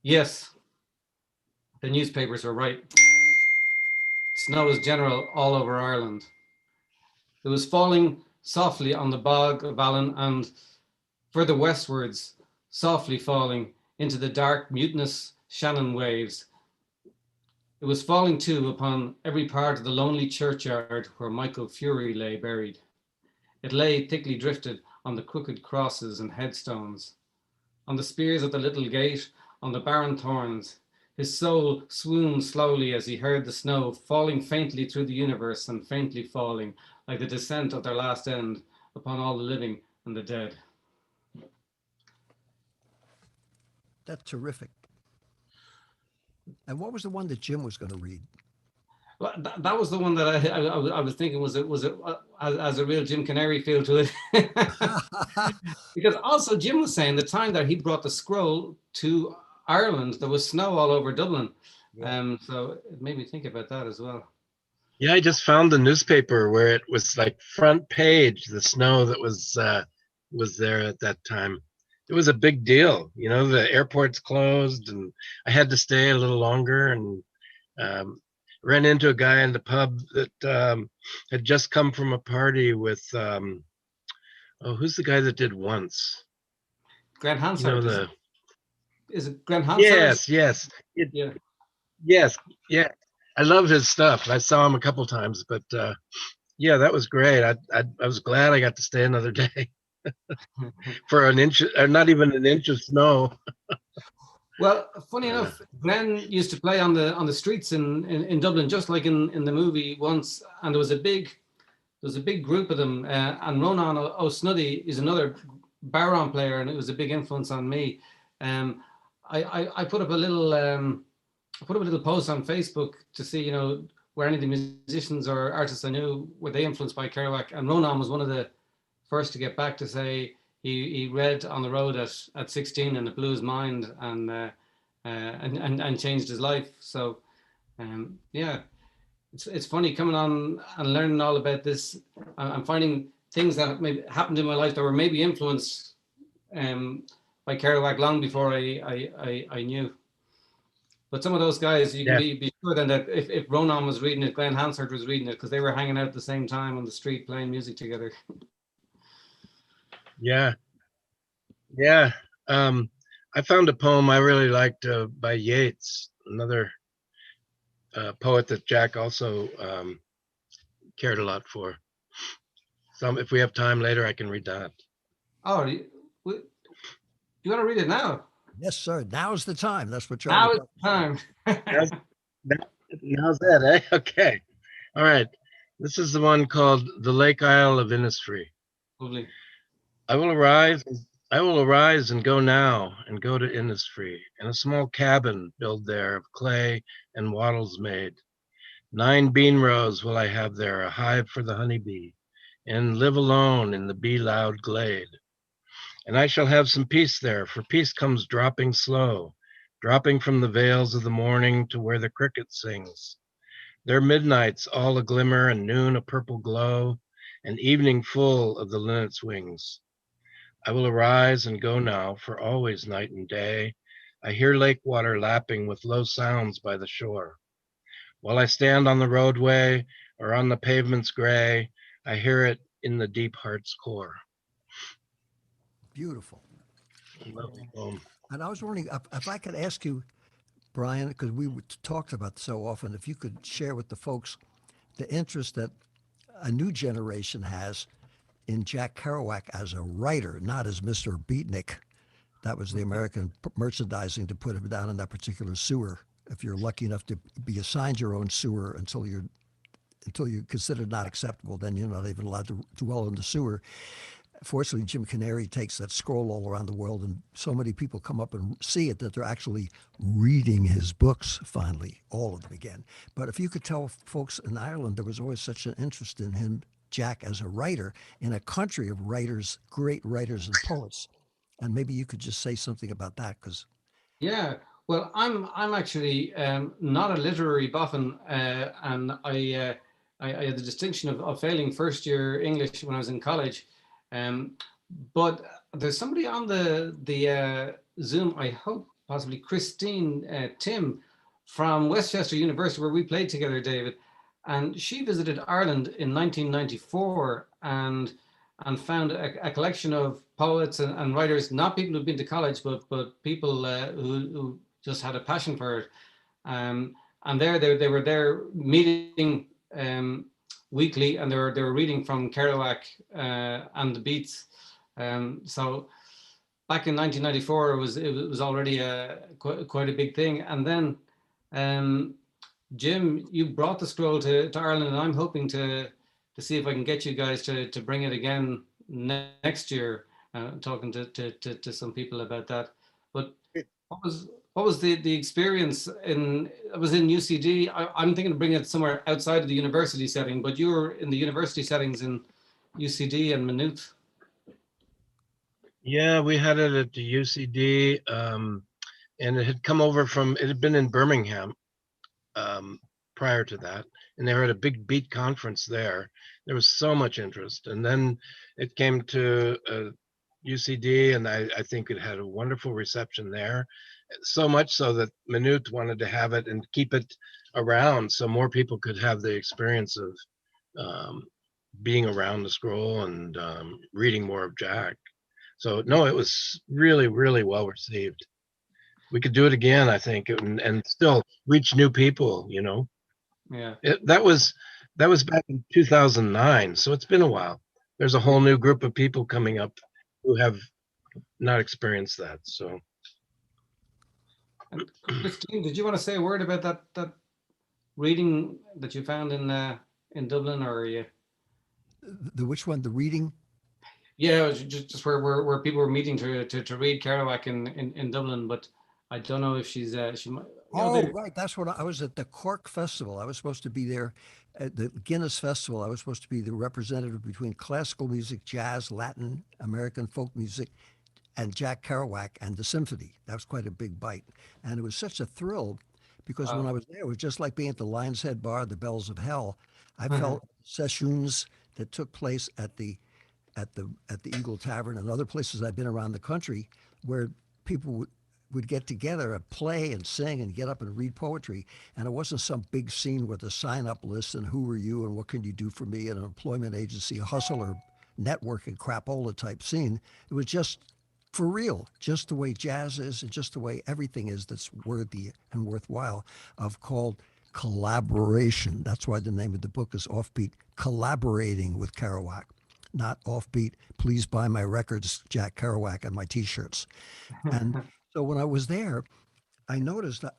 [SPEAKER 4] Yes, the newspapers were right. Snow is general all over Ireland. It was falling softly on the bog of Allen, and further westwards, softly falling into the dark, mutinous Shannon waves. It was falling too upon every part of the lonely churchyard where Michael Fury lay buried. It lay thickly drifted on the crooked crosses and headstones, on the spears at the little gate, on the barren thorns. His soul swooned slowly as he heard the snow falling faintly through the universe, and faintly falling, like the descent of their last end, upon all the living and the dead.
[SPEAKER 1] That's terrific. And what was the one that Jim was going to read?
[SPEAKER 4] Well, that was the one that I was thinking was it as a real Jim Canary feel to it. Because also Jim was saying the time that he brought the scroll to Ireland, there was snow all over Dublin. Yeah. So it made me think about that as well.
[SPEAKER 6] Yeah, I just found the newspaper where it was like front page, the snow that was there at that time. It was a big deal. You know, the airport's closed, and I had to stay a little longer, and ran into a guy in the pub that had just come from a party with, who's the guy that did Once?
[SPEAKER 4] Grant Hansard.
[SPEAKER 6] You know,
[SPEAKER 4] is it Grant Hansard?
[SPEAKER 6] Yes.
[SPEAKER 4] Yeah.
[SPEAKER 6] Yes, yeah. I love his stuff. I saw him a couple times, but yeah, that was great. I was glad I got to stay another day for an inch, or not even an inch of snow.
[SPEAKER 4] Well, funny enough, Glenn used to play on the streets in Dublin, just like in the movie Once, and there was a big group of them. And Ronan O'Snuddy is another baron player, and it was a big influence on me. I put up a little post on Facebook to see, you know, where any of the musicians or artists I knew, were they influenced by Kerouac, and Ronan was one of the first to get back to say he read On the Road at 16 and it blew his mind, and changed his life. So yeah, it's funny coming on and learning all about this. I'm finding things that maybe happened in my life that were maybe influenced by Kerouac long before I knew. But some of those guys, you can be sure then that if Ronan was reading it, Glenn Hansard was reading it, because they were hanging out at the same time on the street playing music together.
[SPEAKER 6] Yeah. I found a poem I really liked by Yeats, another poet that Jack also cared a lot for. So if we have time later, I can read that.
[SPEAKER 4] Oh, you want to read it now?
[SPEAKER 1] Yes, sir. Now's the time. That's what you're.
[SPEAKER 4] Now is the time.
[SPEAKER 6] Now's that, eh? Okay. All right. This is the one called The Lake Isle of Innisfree.
[SPEAKER 4] Lovely.
[SPEAKER 6] I will arise and go now, and go to Innisfree, and a small cabin build there of clay and wattles made. 9 bean rows will I have there, a hive for the honeybee, and live alone in the bee-loud glade. And I shall have some peace there, for peace comes dropping slow, dropping from the vales of the morning to where the cricket sings. Their midnights all a glimmer, and noon a purple glow, and evening full of the linnet's wings. I will arise and go now, for always night and day I hear lake water lapping with low sounds by the shore. While I stand on the roadway or on the pavement's gray, I hear it in the deep heart's core.
[SPEAKER 1] Beautiful.
[SPEAKER 6] Lovely poem.
[SPEAKER 1] And I was wondering if I could ask you, Brian, because we talked about this so often, if you could share with the folks the interest that a new generation has in Jack Kerouac as a writer, not as Mr. Beatnik. That was the American merchandising to put him down in that particular sewer. If you're lucky enough to be assigned your own sewer until you're considered not acceptable, then you're not even allowed to dwell in the sewer. Fortunately, Jim Canary takes that scroll all around the world, and so many people come up and see it that they're actually reading his books finally, all of them again. But if you could tell folks in Ireland, there was always such an interest in him, Jack, as a writer, in a country of writers, great writers and poets. And maybe you could just say something about that, because
[SPEAKER 4] Yeah, well, I'm actually not a literary boffin, and I had the distinction of failing first year English when I was in college. Um, but there's somebody on the Zoom, I hope possibly Christine Tim from Westchester University, where we played together, David, and she visited Ireland in 1994 and found a collection of poets and writers, not people who've been to college, but people who just had a passion for it. And there they were there meeting weekly, and they were reading from Kerouac and the Beats. So back in 1994, it was already quite a big thing. And then Jim, you brought the scroll to Ireland, and I'm hoping to see if I can get you guys to bring it again next year. Talking to some people about that. But what was the experience in? I was in UCD. I'm thinking of bringing it somewhere outside of the university setting, but you were in the university settings in UCD and Maynooth.
[SPEAKER 6] Yeah, we had it at the UCD, and it had come over from, it had been in Birmingham prior to that, and they were at a big beat conference there. There was so much interest, and then it came to UCD, and I think it had a wonderful reception there, so much so that Maynooth wanted to have it and keep it around so more people could have the experience of being around the scroll and reading more of Jack. So no, it was really, really well received. We could do it again, I think, and still reach new people, you know.
[SPEAKER 4] Yeah.
[SPEAKER 6] That was back in 2009, so it's been a while. There's a whole new group of people coming up who have not experienced that. So,
[SPEAKER 4] And Christine, did you want to say a word about that reading that you found in Dublin, or you?
[SPEAKER 1] the which one? The reading?
[SPEAKER 4] Yeah, it was just where people were meeting to read Kerouac in Dublin, but I don't know if she's she might.
[SPEAKER 1] Oh, right. That's what I was at the Cork Festival. I was supposed to be there at the Guinness Festival. I was supposed to be the representative between classical music, jazz, Latin, American folk music, and Jack Kerouac and the symphony. That was quite a big bite. And it was such a thrill because when I was there, it was just like being at the Lion's Head Bar, the Bells of Hell. I felt sessions that took place at the Eagle Tavern and other places I've been around the country where people would get together and play and sing and get up and read poetry. And it wasn't some big scene with a sign-up list and who are you and what can you do for me and an employment agency, a hustler network and crapola type scene. It was just for real, just the way jazz is and just the way everything is that's worthy and worthwhile of called collaboration. That's why the name of the book is Offbeat, collaborating with Kerouac. Not offbeat, please buy my records, Jack Kerouac, and my T-shirts. And so when I was there, I noticed that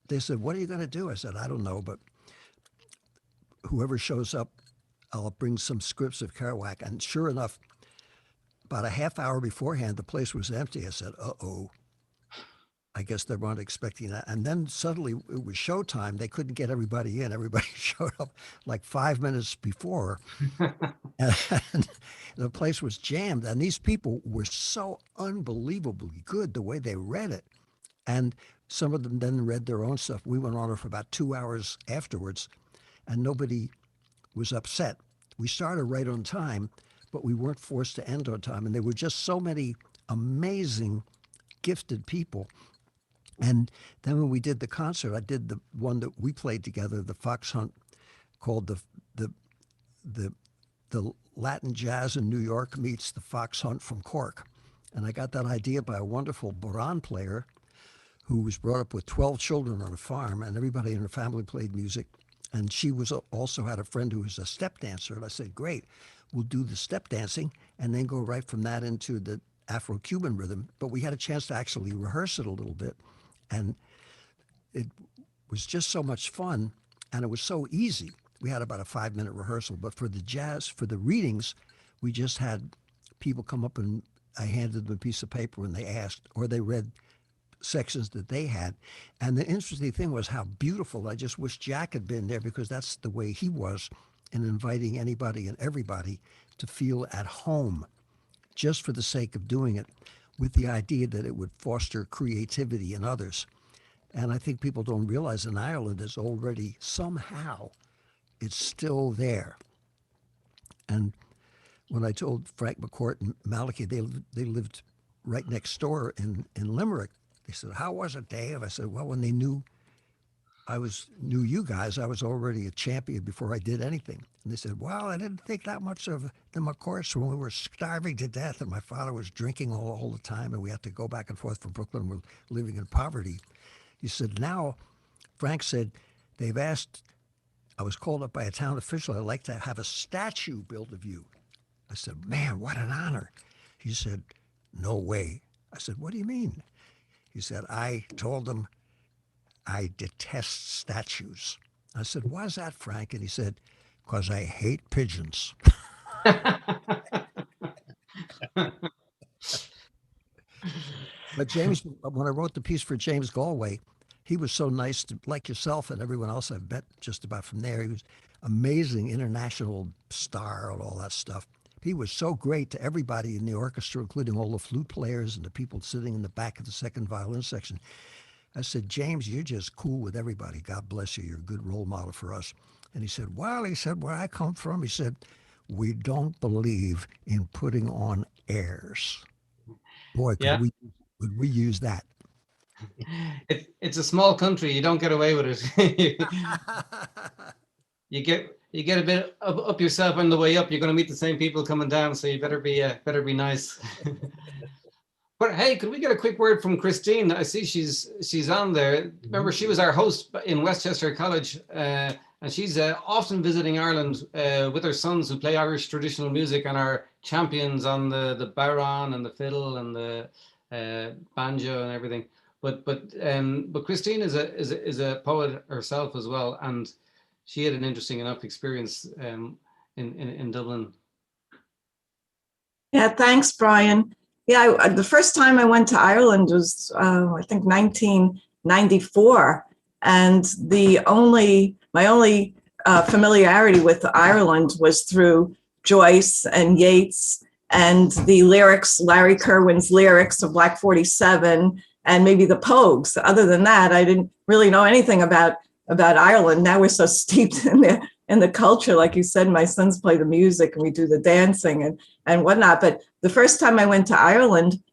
[SPEAKER 1] they said, what are you going to do? I said, I don't know, but whoever shows up, I'll bring some scripts of Kerouac. And sure enough, about a half hour beforehand, the place was empty. I said, uh-oh. I guess they weren't expecting that. And then suddenly it was showtime. They couldn't get everybody in. Everybody showed up like 5 minutes before. And the place was jammed. And these people were so unbelievably good the way they read it. And some of them then read their own stuff. We went on for about 2 hours afterwards, and nobody was upset. We started right on time, but we weren't forced to end on time. And there were just so many amazing, gifted people. And then when we did the concert, I did the one that we played together, the Fox Hunt, called the Latin Jazz in New York meets the Fox Hunt from Cork. And I got that idea by a wonderful bodhrán player who was brought up with 12 children on a farm, and everybody in her family played music. And she was also had a friend who was a step dancer. And I said, great, we'll do the step dancing and then go right from that into the Afro-Cuban rhythm. But we had a chance to actually rehearse it a little bit. And it was just so much fun. And it was so easy. We had about a 5-minute rehearsal. But for the jazz, for the readings, we just had people come up and I handed them a piece of paper and they asked, or they read sections that they had. And the interesting thing was how beautiful. I just wish Jack had been there because that's the way he was in inviting anybody and everybody to feel at home just for the sake of doing it with the idea that it would foster creativity in others. And I think people don't realize in Ireland is already somehow it's still there. And when I told Frank McCourt and Malachi, they lived right next door in Limerick. They said, "How was it, Dave?" I said, "Well, when they knew knew you guys, I was already a champion before I did anything." And they said, "Well, I didn't think that much of the McCourts when we were starving to death, and my father was drinking all the time, and we had to go back and forth from Brooklyn. We're living in poverty." He said, "Now," Frank said, "they've asked. I was called up by a town official. I'd like to have a statue built of you." I said, "Man, what an honor." He said, "No way." I said, "What do you mean?" He said, "I told them I detest statues." I said, "Why is that, Frank?" And he said, "Because I hate pigeons." But James, when I wrote the piece for James Galway, he was so nice to, like yourself and everyone else I've met just about from there. He was amazing international star and all that stuff. He was so great to everybody in the orchestra, including all the flute players and the people sitting in the back of the second violin section. I said, "James, you're just cool with everybody. God bless you. You're a good role model for us." And he said, "Well," he said, "where I come from," he said, "we don't believe in putting on airs." Boy,
[SPEAKER 4] Yeah,
[SPEAKER 1] could we use that?
[SPEAKER 4] it's a small country. You don't get away with it. you get a bit up yourself on the way up. You're going to meet the same people coming down, so you better be nice. But hey, could we get a quick word from Christine? I see she's on there. Remember, she was our host in Westchester College, and she's often visiting Ireland with her sons who play Irish traditional music and are champions on the baron and the fiddle and the banjo and everything. But Christine is a poet herself as well, and she had an interesting enough experience in Dublin.
[SPEAKER 10] Yeah, thanks, Brian. Yeah, the first time I went to Ireland was, I think, 1994. And my only familiarity with Ireland was through Joyce and Yeats and the lyrics, Larry Kerwin's lyrics of Black 47, and maybe the Pogues. Other than that, I didn't really know anything about Ireland. Now we're so steeped in the culture. Like you said, my sons play the music and we do the dancing and whatnot. But the first time I went to Ireland,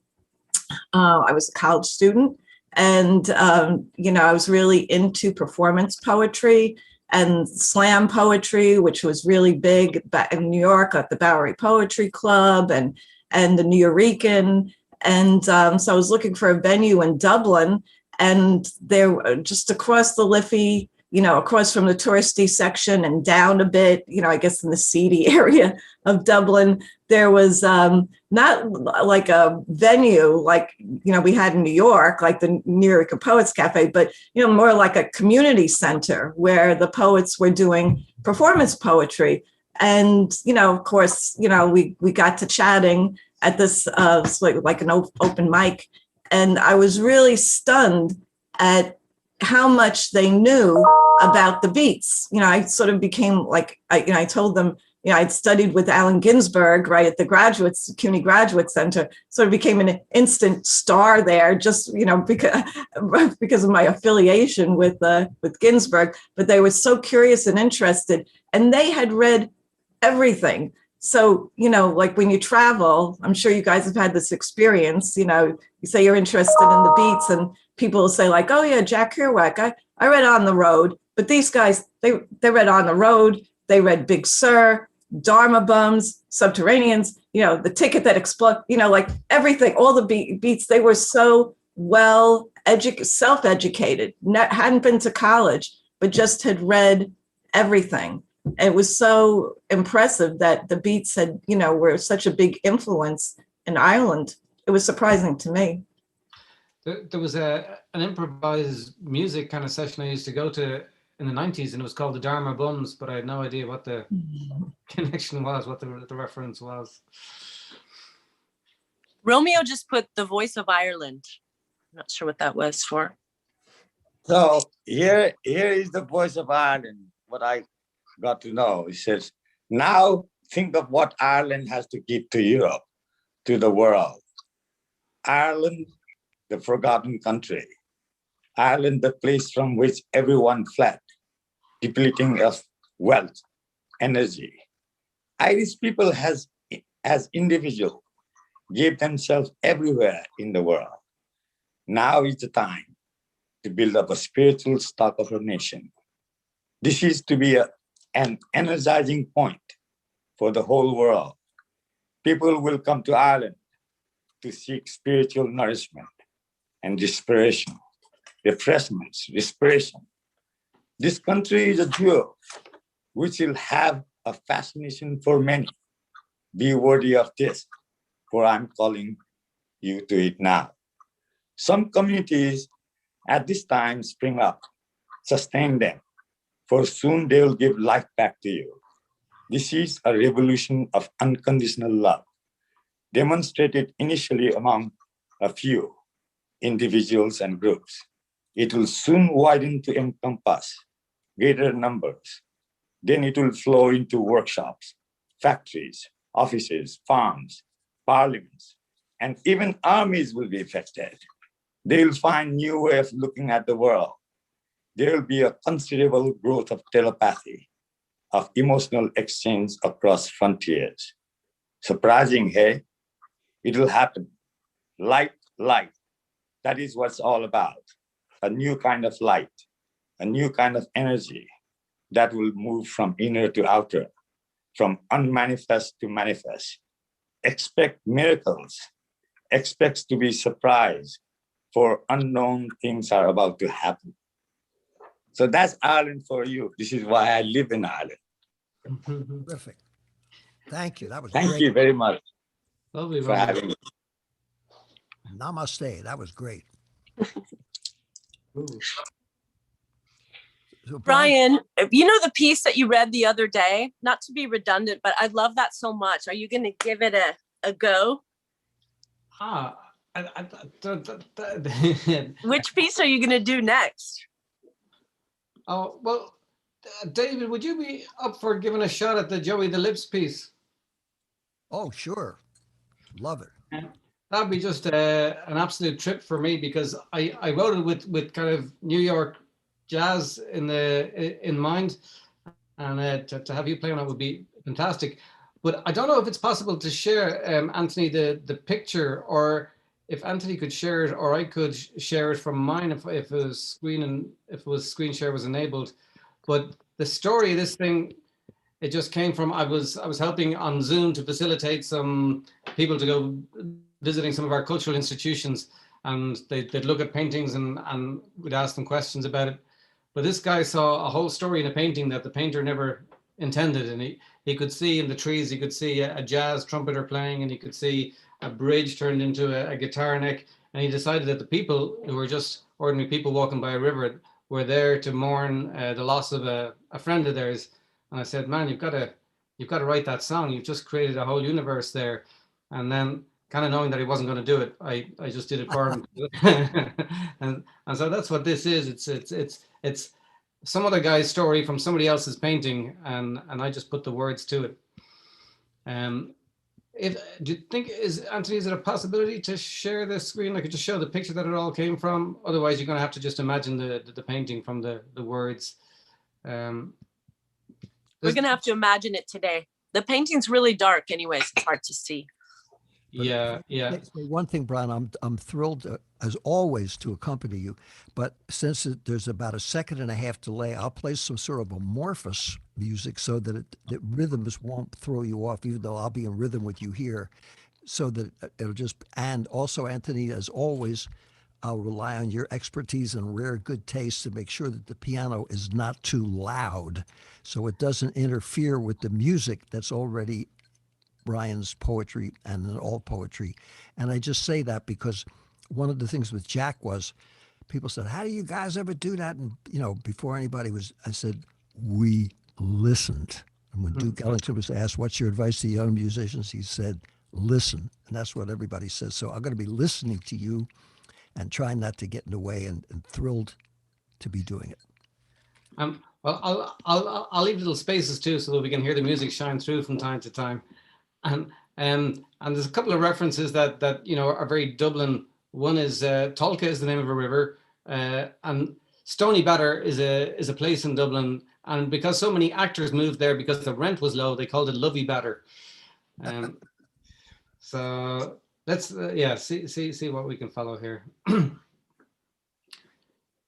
[SPEAKER 10] I was a college student, and I was really into performance poetry and slam poetry, which was really big back in New York at the Bowery Poetry Club and the Nuyorican. And so I was looking for a venue in Dublin, and there, just across the Liffey, across from the touristy section and down a bit, I guess in the seedy area of Dublin, there was not like a venue like, we had in New York, like the New York Poets Cafe, but, more like a community center where the poets were doing performance poetry. And, of course, we got to chatting at this, like an open mic. And I was really stunned at how much they knew about the beats. I sort of became like, I told them, I'd studied with Allen Ginsberg, right, at the CUNY Graduate Center, sort of became an instant star there, just, because of my affiliation with Ginsberg. But they were so curious and interested, and they had read everything. So, like when you travel, I'm sure you guys have had this experience, you say you're interested in the beats and people will say like, "Oh yeah, Jack Kerouac, I read On the Road." But these guys, they read On the Road, they read Big Sur, Dharma Bums, Subterraneans, The Ticket That Exploded, like everything, all the beats. They were so well self-educated, hadn't been to college, but just had read everything. It was so impressive that the Beats had, were such a big influence in Ireland. It was surprising to me.
[SPEAKER 4] There was an improvised music kind of session I used to go to in the 90s, and it was called the Dharma Bums, but I had no idea what the connection was, what the reference was.
[SPEAKER 3] Romeo just put the voice of Ireland. I'm not sure what that was for.
[SPEAKER 5] So here is the voice of Ireland, what I got to know. It says, now think of what Ireland has to give to Europe, to the world. Ireland, the forgotten country. Ireland, the place from which everyone fled, depleting of wealth, energy. Irish people as individuals gave themselves everywhere in the world. Now is the time to build up a spiritual stock of a nation. This is to be an energizing point for the whole world. People will come to Ireland to seek spiritual nourishment and respiration, refreshments, respiration. This country is a jewel which will have a fascination for many. Be worthy of this, for I'm calling you to it now. Some communities at this time spring up, sustain them, for soon they will give life back to you. This is a revolution of unconditional love, demonstrated initially among a few individuals and groups. It will soon widen to encompass greater numbers. Then it will flow into workshops, factories, offices, farms, parliaments, and even armies will be affected. They will find new way of looking at the world. There will be a considerable growth of telepathy, of emotional exchange across frontiers. Surprising, hey? It will happen. Light, light. That is what's all about. A new kind of light, a new kind of energy that will move from inner to outer, from unmanifest to manifest. Expect miracles. Expect to be surprised, for unknown things are about to happen. So that's Ireland for you. This is why I live in Ireland.
[SPEAKER 1] Terrific. Thank you. That was
[SPEAKER 5] Thank
[SPEAKER 1] great.
[SPEAKER 5] you very much
[SPEAKER 4] Lovely,
[SPEAKER 5] for having me.
[SPEAKER 1] Namaste. That was great. So
[SPEAKER 3] Brian, you know the piece that you read the other day? Not to be redundant, but I love that so much. Are you going to give it a go? Which piece are you going to do next?
[SPEAKER 4] Oh, well, David, would you be up for giving a shot at the Joey the Lips piece?
[SPEAKER 1] Oh, sure. Love it.
[SPEAKER 4] That'd be just an absolute trip for me, because I wrote it with kind of New York jazz in mind, and to have you play on it would be fantastic. But I don't know if it's possible to share, Anthony, the picture, or if Anthony could share it, or I could share it from mine if it was screen share was enabled. But the story of this thing, it just came from, I was helping on Zoom to facilitate some people to go visiting some of our cultural institutions, and they'd look at paintings and we'd ask them questions about it. But this guy saw a whole story in a painting that the painter never intended, and he could see in the trees, he could see a jazz trumpeter playing, and he could see a bridge turned into a guitar neck, and he decided that the people who were just ordinary people walking by a river were there to mourn the loss of a friend of theirs. And I said, man, you've got to write that song. You've just created a whole universe there. And then, kind of knowing that he wasn't going to do it, I just did it for him. and so that's what this is. It's some other guy's story from somebody else's painting, and I just put the words to it. Do you think, Anthony, is it a possibility to share the screen? I could just show the picture that it all came from. Otherwise, you're going to have to just imagine the painting from the words.
[SPEAKER 3] We're going to have to imagine it today. The painting's really dark anyways. It's hard to see.
[SPEAKER 4] Yeah.
[SPEAKER 1] One thing, Brian, I'm thrilled as always to accompany you, but since there's about a 1.5 second delay, I'll play some sort of amorphous music so that the rhythms won't throw you off, even though I'll be in rhythm with you here, so that it'll just. And also, Anthony, as always, I'll rely on your expertise and rare good taste to make sure that the piano is not too loud so it doesn't interfere with the music that's already Brian's poetry and in all poetry. And I just say that because one of the things with Jack was people said, how do you guys ever do that? And, before anybody was, I said, we listened. And when Duke Ellington was asked, what's your advice to young musicians? He said, listen. And that's what everybody says. So I'm going to be listening to you and trying not to get in the way and thrilled to be doing it.
[SPEAKER 4] Well, I'll leave little spaces too so that we can hear the music shine through from time to time. And there's a couple of references that are very Dublin. One is Tolka is the name of a river, and Stony Batter is a place in Dublin. And because so many actors moved there because the rent was low, they called it Lovey Batter. So let's see what we can follow here.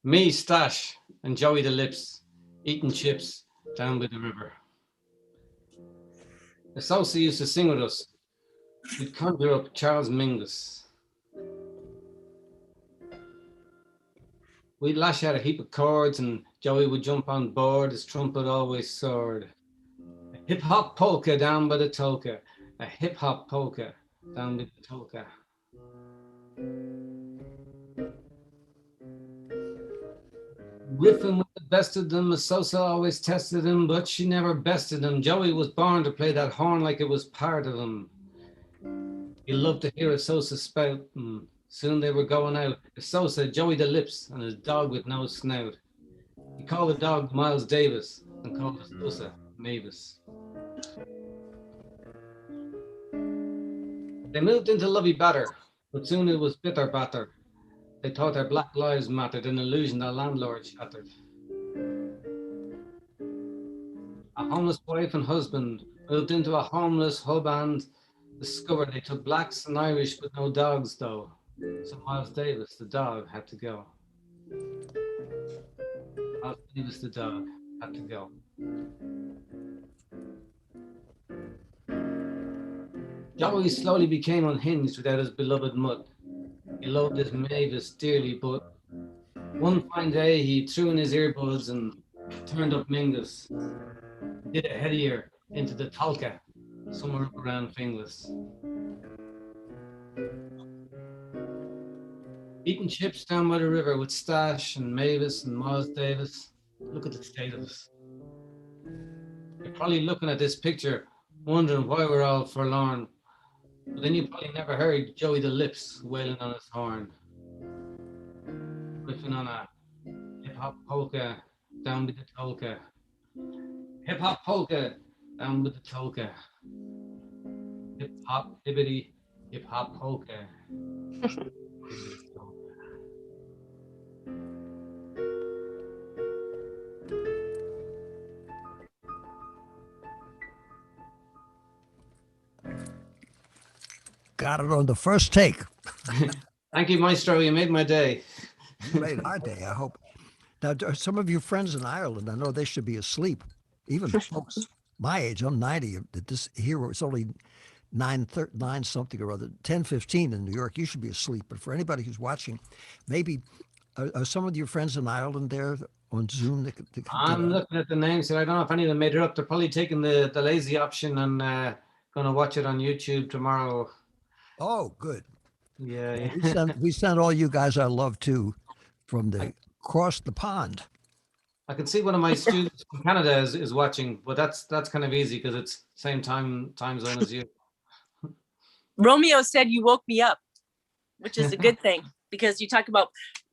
[SPEAKER 4] Me, Stash, and Joey the Lips eating chips down by the river. The Sosa used to sing with us. We'd conjure up Charles Mingus. We'd lash out a heap of chords and Joey would jump on board, his trumpet always soared. A hip-hop polka down by the Tolka. A hip-hop polka down by the Tolka. Riffing with the best of them, Sosa always tested him, but she never bested him. Joey was born to play that horn like it was part of him. He loved to hear a Sosa spout. Soon they were going out. A Sosa, Joey the Lips, and his dog with no snout. He called the dog Miles Davis and called the Sosa Mavis. They moved into Lovey Batter, but soon it was bitter batter. They thought their black lives mattered, an illusion the landlord shattered. A homeless wife and husband moved into a homeless hub and discovered they took blacks and Irish but no dogs though. So Miles Davis, the dog, had to go. Miles Davis, the dog, had to go. Joey slowly became unhinged without his beloved mutt. He loved his Mavis dearly, but one fine day he threw in his earbuds and turned up Mingus. Did a headier into the Tolka, somewhere up around Finglas. Eating chips down by the river with Stash and Mavis and Miles Davis. Look at the state of us. You're probably looking at this picture, wondering why we're all forlorn. But then you probably never heard Joey the Lips wailing on his horn. Riffing on a hip-hop polka down with the Tolka. Hip-hop polka down with the Tolka. Hip-hop, hibbity, hip-hop polka.
[SPEAKER 1] Got it on the first take.
[SPEAKER 4] Thank you, Maestro. You made my day.
[SPEAKER 1] You made our day, I hope. Now, some of your friends in Ireland, I know they should be asleep. Even folks my age, I'm 90. This here it's only 9 something or other, 10:15 in New York. You should be asleep. But for anybody who's watching, maybe are some of your friends in Ireland there on Zoom?
[SPEAKER 4] I'm looking at the names here. I don't know if any of them made it up. They're probably taking the lazy option and going to watch it on YouTube tomorrow.
[SPEAKER 1] Oh, good.
[SPEAKER 4] Yeah.
[SPEAKER 1] We send all you guys our love too, from across the pond.
[SPEAKER 4] I can see one of my students from Canada is watching, but that's kind of easy because it's same time zone as you.
[SPEAKER 3] Romeo said you woke me up, which is a good thing because you talk about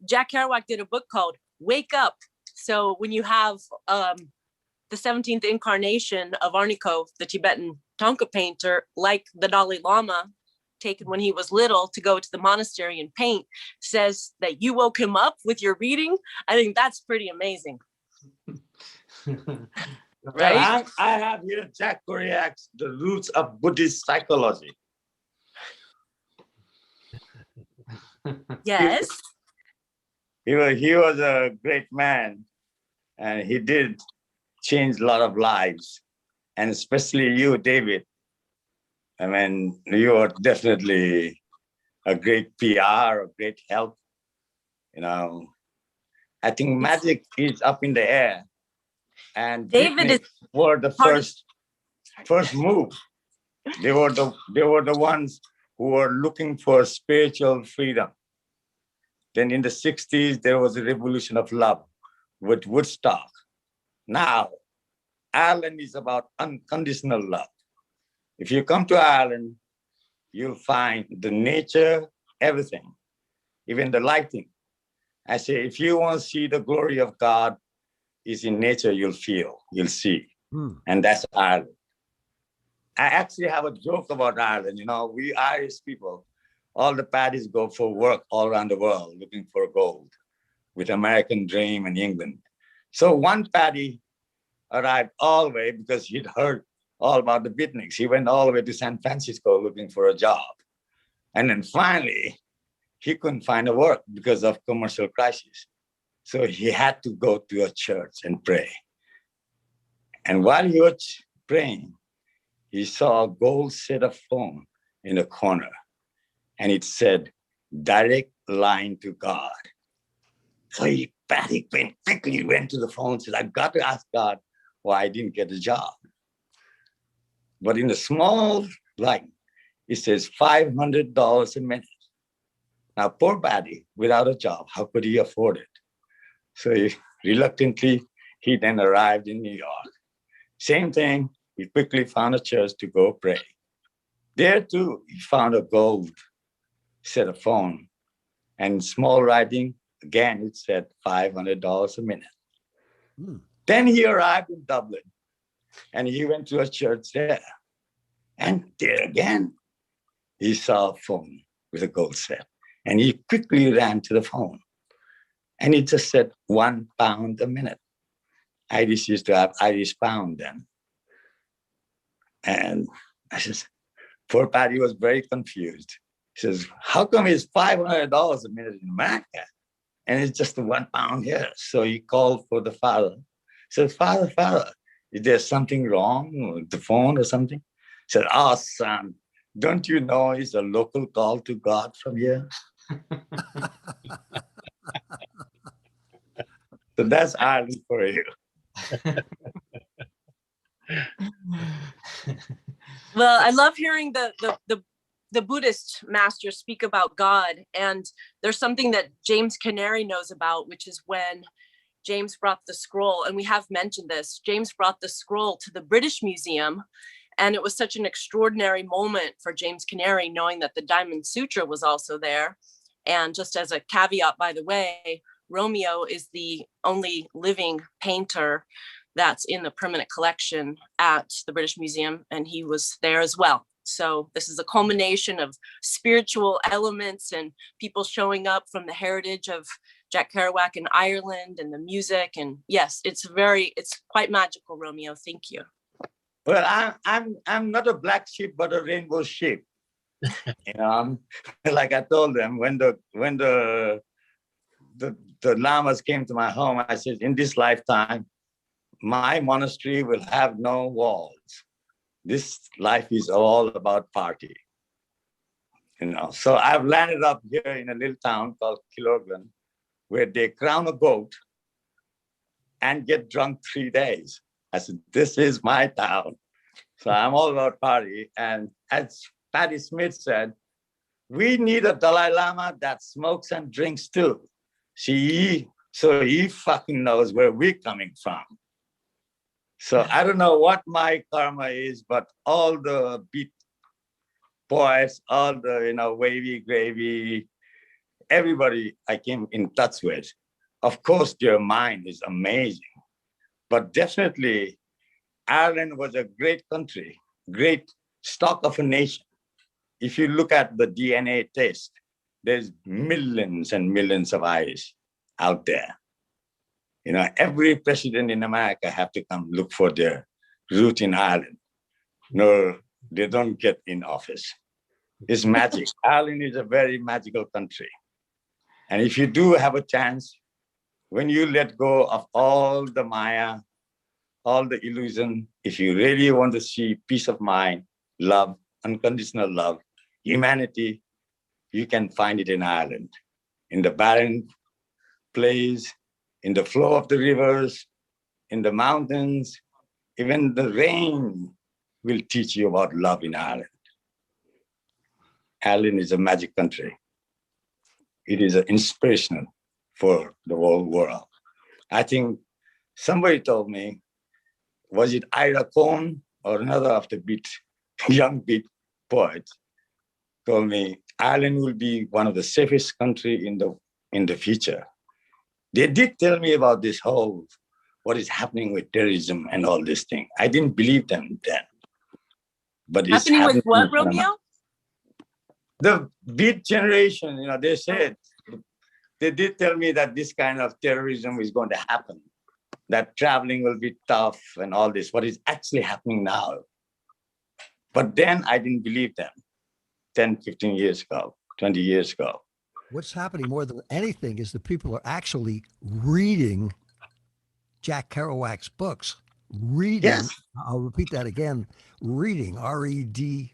[SPEAKER 3] Jack Kerouac did a book called Wake Up. So when you have the 17th incarnation of Arnikov, the Tibetan Thangka painter, like the Dalai Lama, taken when he was little to go to the monastery and paint, says that you woke him up with your reading. I think that's pretty amazing.
[SPEAKER 5] Right? Well, I have here Jack Kerouac's The Roots of Buddhist Psychology.
[SPEAKER 3] Yes.
[SPEAKER 5] He was a great man, and he did change a lot of lives, and especially you, David. I mean, you are definitely a great PR, a great help You know, I think magic is up in the air, and
[SPEAKER 3] David is
[SPEAKER 5] beatniks were the
[SPEAKER 3] part of
[SPEAKER 5] first move. They were the ones who were looking for spiritual freedom. Then in the 60s, there was a revolution of love with Woodstock. Now, Ireland is about unconditional love. If you come to Ireland, you'll find the nature, everything, even the lighting. I say, if you want to see the glory of God, is in nature, you'll see. And that's Ireland. I actually have a joke about Ireland. You know, we Irish people, all the paddies go for work all around the world looking for gold with American Dream in England. So one paddy arrived all the way because he'd heard all about the beatniks. He went all the way to San Francisco looking for a job. And then finally, he couldn't find a work because of commercial crisis. So he had to go to a church and pray. And while he was praying, he saw a gold set of phone in the corner. And it said, direct line to God. So he quickly went to the phone and said, I've got to ask God why I didn't get a job. But in the small line, it says $500 a minute. Now, poor Paddy, without a job, how could he afford it? So reluctantly, he then arrived in New York. Same thing, he quickly found a church to go pray. There too, he found a gold set of phone. And small writing, again, it said $500 a minute. Then he arrived in Dublin and he went to a church there. And there again, he saw a phone with a gold set. And he quickly ran to the phone. And it just said £1 a minute. Irish used to have Irish pound then. And I says, poor Paddy was very confused. He says, how come it's $500 a minute in America? And it's just £1 here. So he called for the father. He said, Father, is there something wrong with the phone or something? He said, oh, son, don't you know it's a local call to God from here? So that's Ireland for you.
[SPEAKER 3] Well, I love hearing the Buddhist masters speak about God. And there's something that James Canary knows about, which is when James brought the scroll, and we have mentioned this, James brought the scroll to the British Museum. And it was such an extraordinary moment for James Canary, knowing that the Diamond Sutra was also there. And just as a caveat, by the way, Romeo is the only living painter that's in the permanent collection at the British Museum, and he was there as well. So this is a culmination of spiritual elements and people showing up from the heritage of Jack Kerouac in Ireland and the music. And yes, it's quite magical, Romeo. Thank you.
[SPEAKER 5] Well, I'm not a black sheep, but a rainbow sheep. You know, like I told them when the lamas came to my home, I said, in this lifetime, my monastery will have no walls. This life is all about party. You know, so I've landed up here in a little town called Kilorglen, where they crown a goat and get drunk 3 days. I said, this is my town. So I'm all about party. And as Patti Smith said, we need a Dalai Lama that smokes and drinks too. So he fucking knows where we're coming from. So I don't know what my karma is, but all the beat poets, all the, wavy gravy, everybody I came in touch with, of course, their mind is amazing. But definitely, Ireland was a great country, great stock of a nation. If you look at the DNA test, there's millions and millions of Irish out there. Every president in America have to come look for their root in Ireland. No, they don't get in office. It's magic. Ireland is a very magical country. And if you do have a chance, when you let go of all the Maya, all the illusion, if you really want to see peace of mind, love, unconditional love, humanity, you can find it in Ireland, in the barren plays in the flow of the rivers, in the mountains, even the rain will teach you about love in Ireland. Ireland is a magic country. It is inspirational for the whole world. I think somebody told me, was it Ira Cohn or another of the young beat poets, told me Ireland will be one of the safest country in the future. They did tell me about this whole, what is happening with terrorism and all this thing. I didn't believe them then. But it's
[SPEAKER 3] Happening with
[SPEAKER 5] happening.
[SPEAKER 3] what, Romeo?
[SPEAKER 5] The beat generation, they said, they did tell me that this kind of terrorism is going to happen, that traveling will be tough and all this, what is actually happening now. But then I didn't believe them 10, 15 years ago, 20 years ago.
[SPEAKER 1] What's happening more than anything is that people are actually reading Jack Kerouac's books. Reading,
[SPEAKER 5] yes.
[SPEAKER 1] I'll repeat that again, reading, R-E-A-D,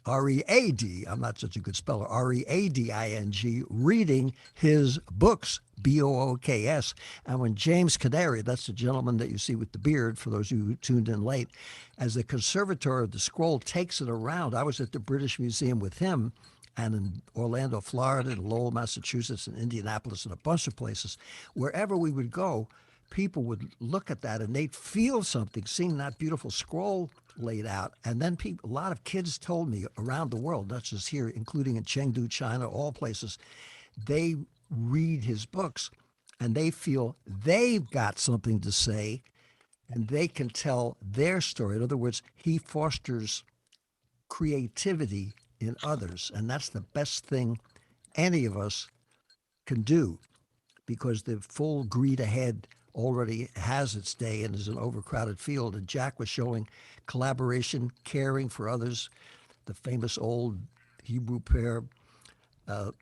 [SPEAKER 1] I'm not such a good speller, R-E-A-D-I-N-G, reading his books, B-O-O-K-S. And when James Canary, that's the gentleman that you see with the beard, for those of you who tuned in late, as the conservator of the scroll takes it around, I was at the British Museum with him, and in Orlando, Florida, and Lowell, Massachusetts, and Indianapolis, and a bunch of places. Wherever we would go, people would look at that and they'd feel something, seeing that beautiful scroll laid out. And then a lot of kids told me around the world, not just here, including in Chengdu, China, all places, they read his books and they feel they've got something to say and they can tell their story. In other words, he fosters creativity in others. And that's the best thing any of us can do, because the full greed ahead already has its day and is an overcrowded field. And Jack was showing collaboration, caring for others, the famous old Hebrew prayer,
[SPEAKER 5] What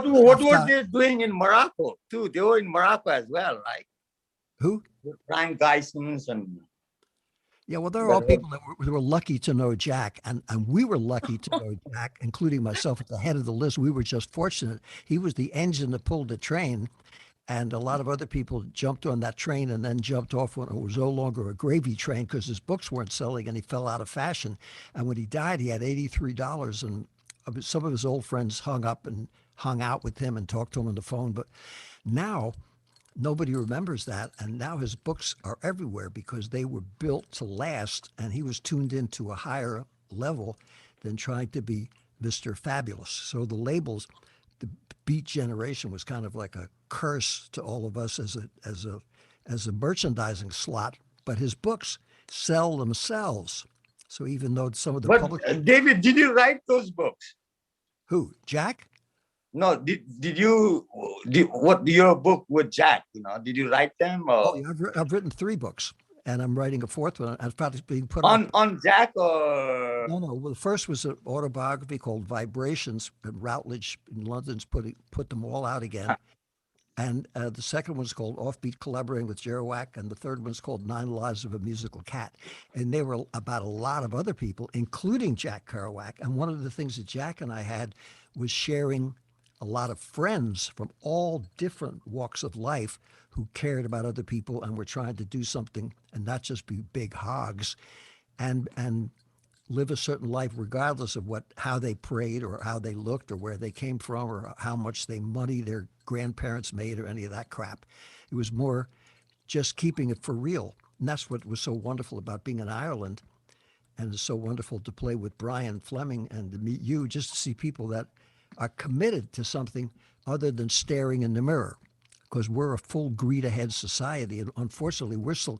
[SPEAKER 5] were they doing in Morocco too? They were in Morocco as well, right?
[SPEAKER 1] Who?
[SPEAKER 5] Brian Geisens and...
[SPEAKER 1] Yeah, well, they're all people that were lucky to know Jack, and we were lucky to know Jack, including myself at the head of the list. We were just fortunate. He was the engine that pulled the train, and a lot of other people jumped on that train and then jumped off when it was no longer a gravy train because his books weren't selling and he fell out of fashion. And when he died, he had $83, and some of his old friends hung out with him and talked to him on the phone. But now nobody remembers that, and now his books are everywhere because they were built to last, and he was tuned into a higher level than trying to be Mr. Fabulous. So the labels, the Beat Generation was kind of like a curse to all of us as a merchandising slot, but his books sell themselves. So even though some of the
[SPEAKER 5] public... David, did you write those books?
[SPEAKER 1] Who, Jack?
[SPEAKER 5] No, did your book with Jack, did you write them? Or?
[SPEAKER 1] Oh, yeah, I've written 3 books, and I'm writing a 4th one. It's probably being put
[SPEAKER 5] on Jack or?
[SPEAKER 1] No. Well, the first was an autobiography called Vibrations, and Routledge in London's put them all out again. And the second one's called Offbeat, Collaborating with Kerouac, and the third one's called 9 Lives of a Musical Cat. And they were about a lot of other people, including Jack Kerouac. And one of the things that Jack and I had was sharing a lot of friends from all different walks of life who cared about other people and were trying to do something and not just be big hogs and live a certain life regardless of how they prayed or how they looked or where they came from or how much money their grandparents made or any of that crap. It was more just keeping it for real. And that's what was so wonderful about being in Ireland. And it's so wonderful to play with Brian Fleming and to meet you, just to see people that are committed to something other than staring in the mirror, because we're a full greed ahead society. And unfortunately, we're still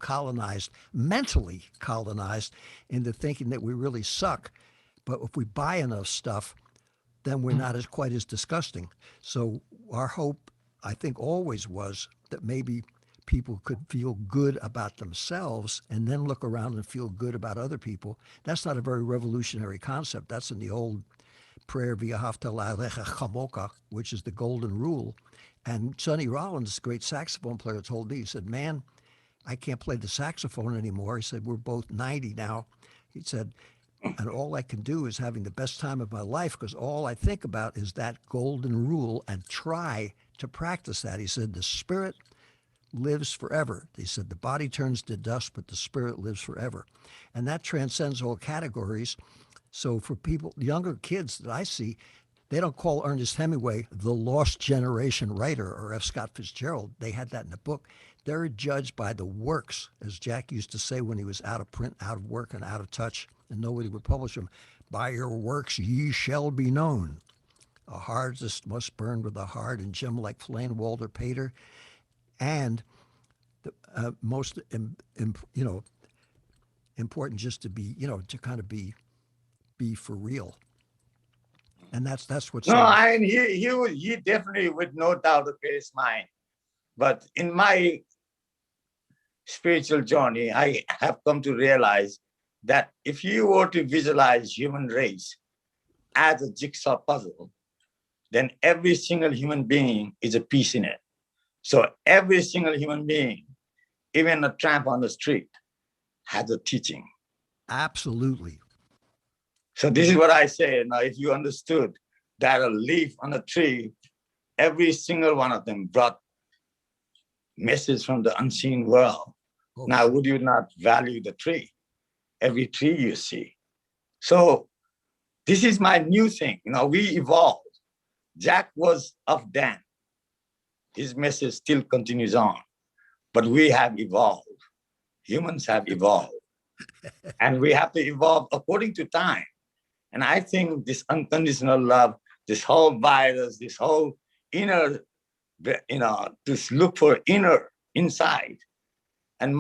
[SPEAKER 1] mentally colonized into thinking that we really suck. But if we buy enough stuff, then we're not quite as disgusting. So our hope, I think, always was that maybe people could feel good about themselves and then look around and feel good about other people. That's not a very revolutionary concept. That's in the old prayer, V'ahavta l'Elohecha chamoka, which is the golden rule. And Sonny Rollins, great saxophone player, told me, he said, man, I can't play the saxophone anymore. He said, we're both 90 now. He said, and all I can do is having the best time of my life because all I think about is that golden rule and try to practice that. He said, the spirit lives forever. He said, the body turns to dust, but the spirit lives forever. And that transcends all categories. So for people, younger kids that I see, they don't call Ernest Hemingway the lost generation writer or F. Scott Fitzgerald. They had that in the book. They're judged by the works, as Jack used to say when he was out of print, out of work, and out of touch, and nobody would publish them. By your works ye shall be known. A hardest must burn with a hard, and Jim like flame, Walter Pater, and the most important just to be to kind of be for real, and that's what's
[SPEAKER 5] No, I mean, he definitely with no doubt of his mind. But in my spiritual journey, I have come to realize that if you were to visualize human race as a jigsaw puzzle, then every single human being is a piece in it. So every single human being, even a tramp on the street, has a teaching.
[SPEAKER 1] Absolutely.
[SPEAKER 5] So this is what I say. Now, if you understood that a leaf on a tree, every single one of them brought message from the unseen world.
[SPEAKER 1] Oh.
[SPEAKER 5] Now, would you not value the tree? Every tree you see. So this is my new thing. We evolved. Jack was of Dan. His message still continues on, but we have evolved. Humans have evolved, and we have to evolve according to time. And I think this unconditional love, this whole virus, this whole inner, to look for inner inside. And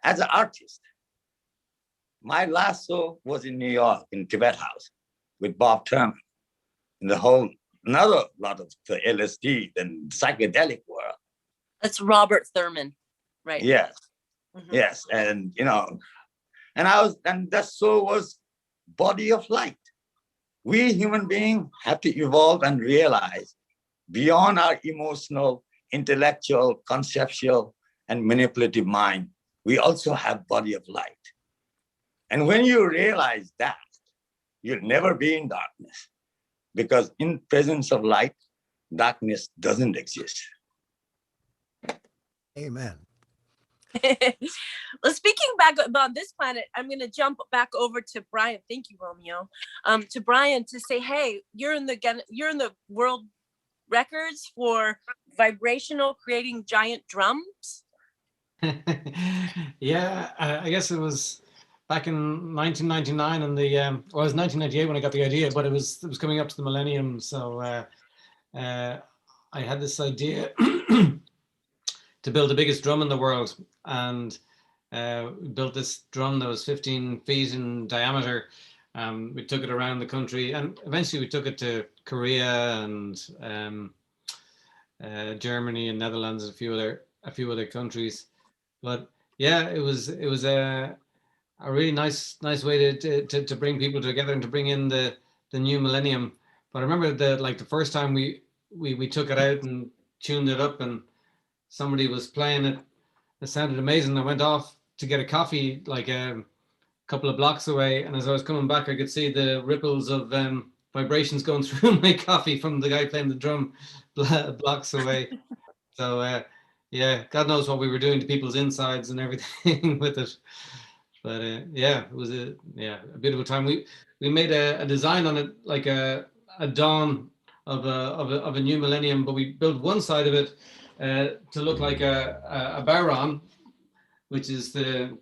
[SPEAKER 5] as an artist, my last show was in New York, in Tibet House, with Bob Thurman, in another lot of the LSD and psychedelic world.
[SPEAKER 3] That's Robert Thurman, right?
[SPEAKER 5] Yes, yes, and and that show was body of light. We human beings have to evolve and realize beyond our emotional, intellectual, conceptual, and manipulative mind, we also have body of light. And when you realize that, you'll never be in darkness, because in presence of light, darkness doesn't exist.
[SPEAKER 1] Amen.
[SPEAKER 3] Well, speaking back about this planet, I'm going to jump back over to Brian. Thank you, Romeo. To Brian to say, hey, you're in the world records for vibrational creating giant drums.
[SPEAKER 4] Yeah, I guess it was back in 1999, and it was 1998 when I got the idea, but it was coming up to the millennium. So I had this idea to build the biggest drum in the world, and we built this drum that was 15 feet in diameter. We took it around the country, and eventually we took it to Korea and Germany and Netherlands and a few other countries. But yeah, it was a really nice way to bring people together and to bring in the new millennium. But I remember the first time we took it out and tuned it up, and somebody was playing it. It sounded amazing. I went off to get a coffee like a couple of blocks away, and as I was coming back, I could see the ripples of vibrations going through my coffee from the guy playing the drum blocks away. So yeah, God knows what we were doing to people's insides and everything with it. But yeah, it was a bit of a time. We made a design on it like a dawn of a new millennium, but we built one side of it to look like a bowron, which is the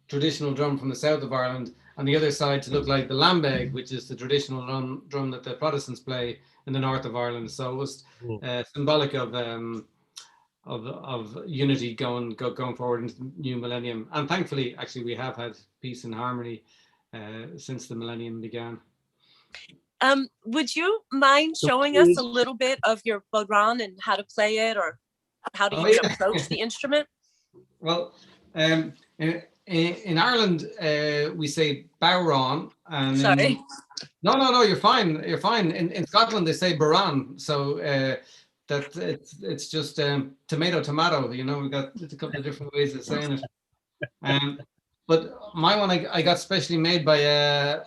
[SPEAKER 4] traditional drum from the south of Ireland, and the other side to look like the lambeg, which is the traditional drum that the Protestants play in the north of Ireland. So it was symbolic of unity going forward into the new millennium. And thankfully, actually, we have had peace and harmony since the millennium began.
[SPEAKER 3] Would you mind showing us a little bit of your bodhran and how to play it, or how do you approach the instrument?
[SPEAKER 4] Well, in Ireland, we say bowron. And
[SPEAKER 3] sorry.
[SPEAKER 4] No, you're fine. You're fine. In Scotland, they say baran. So that it's just tomato. We've got a couple of different ways of saying it. but my one I got specially made by a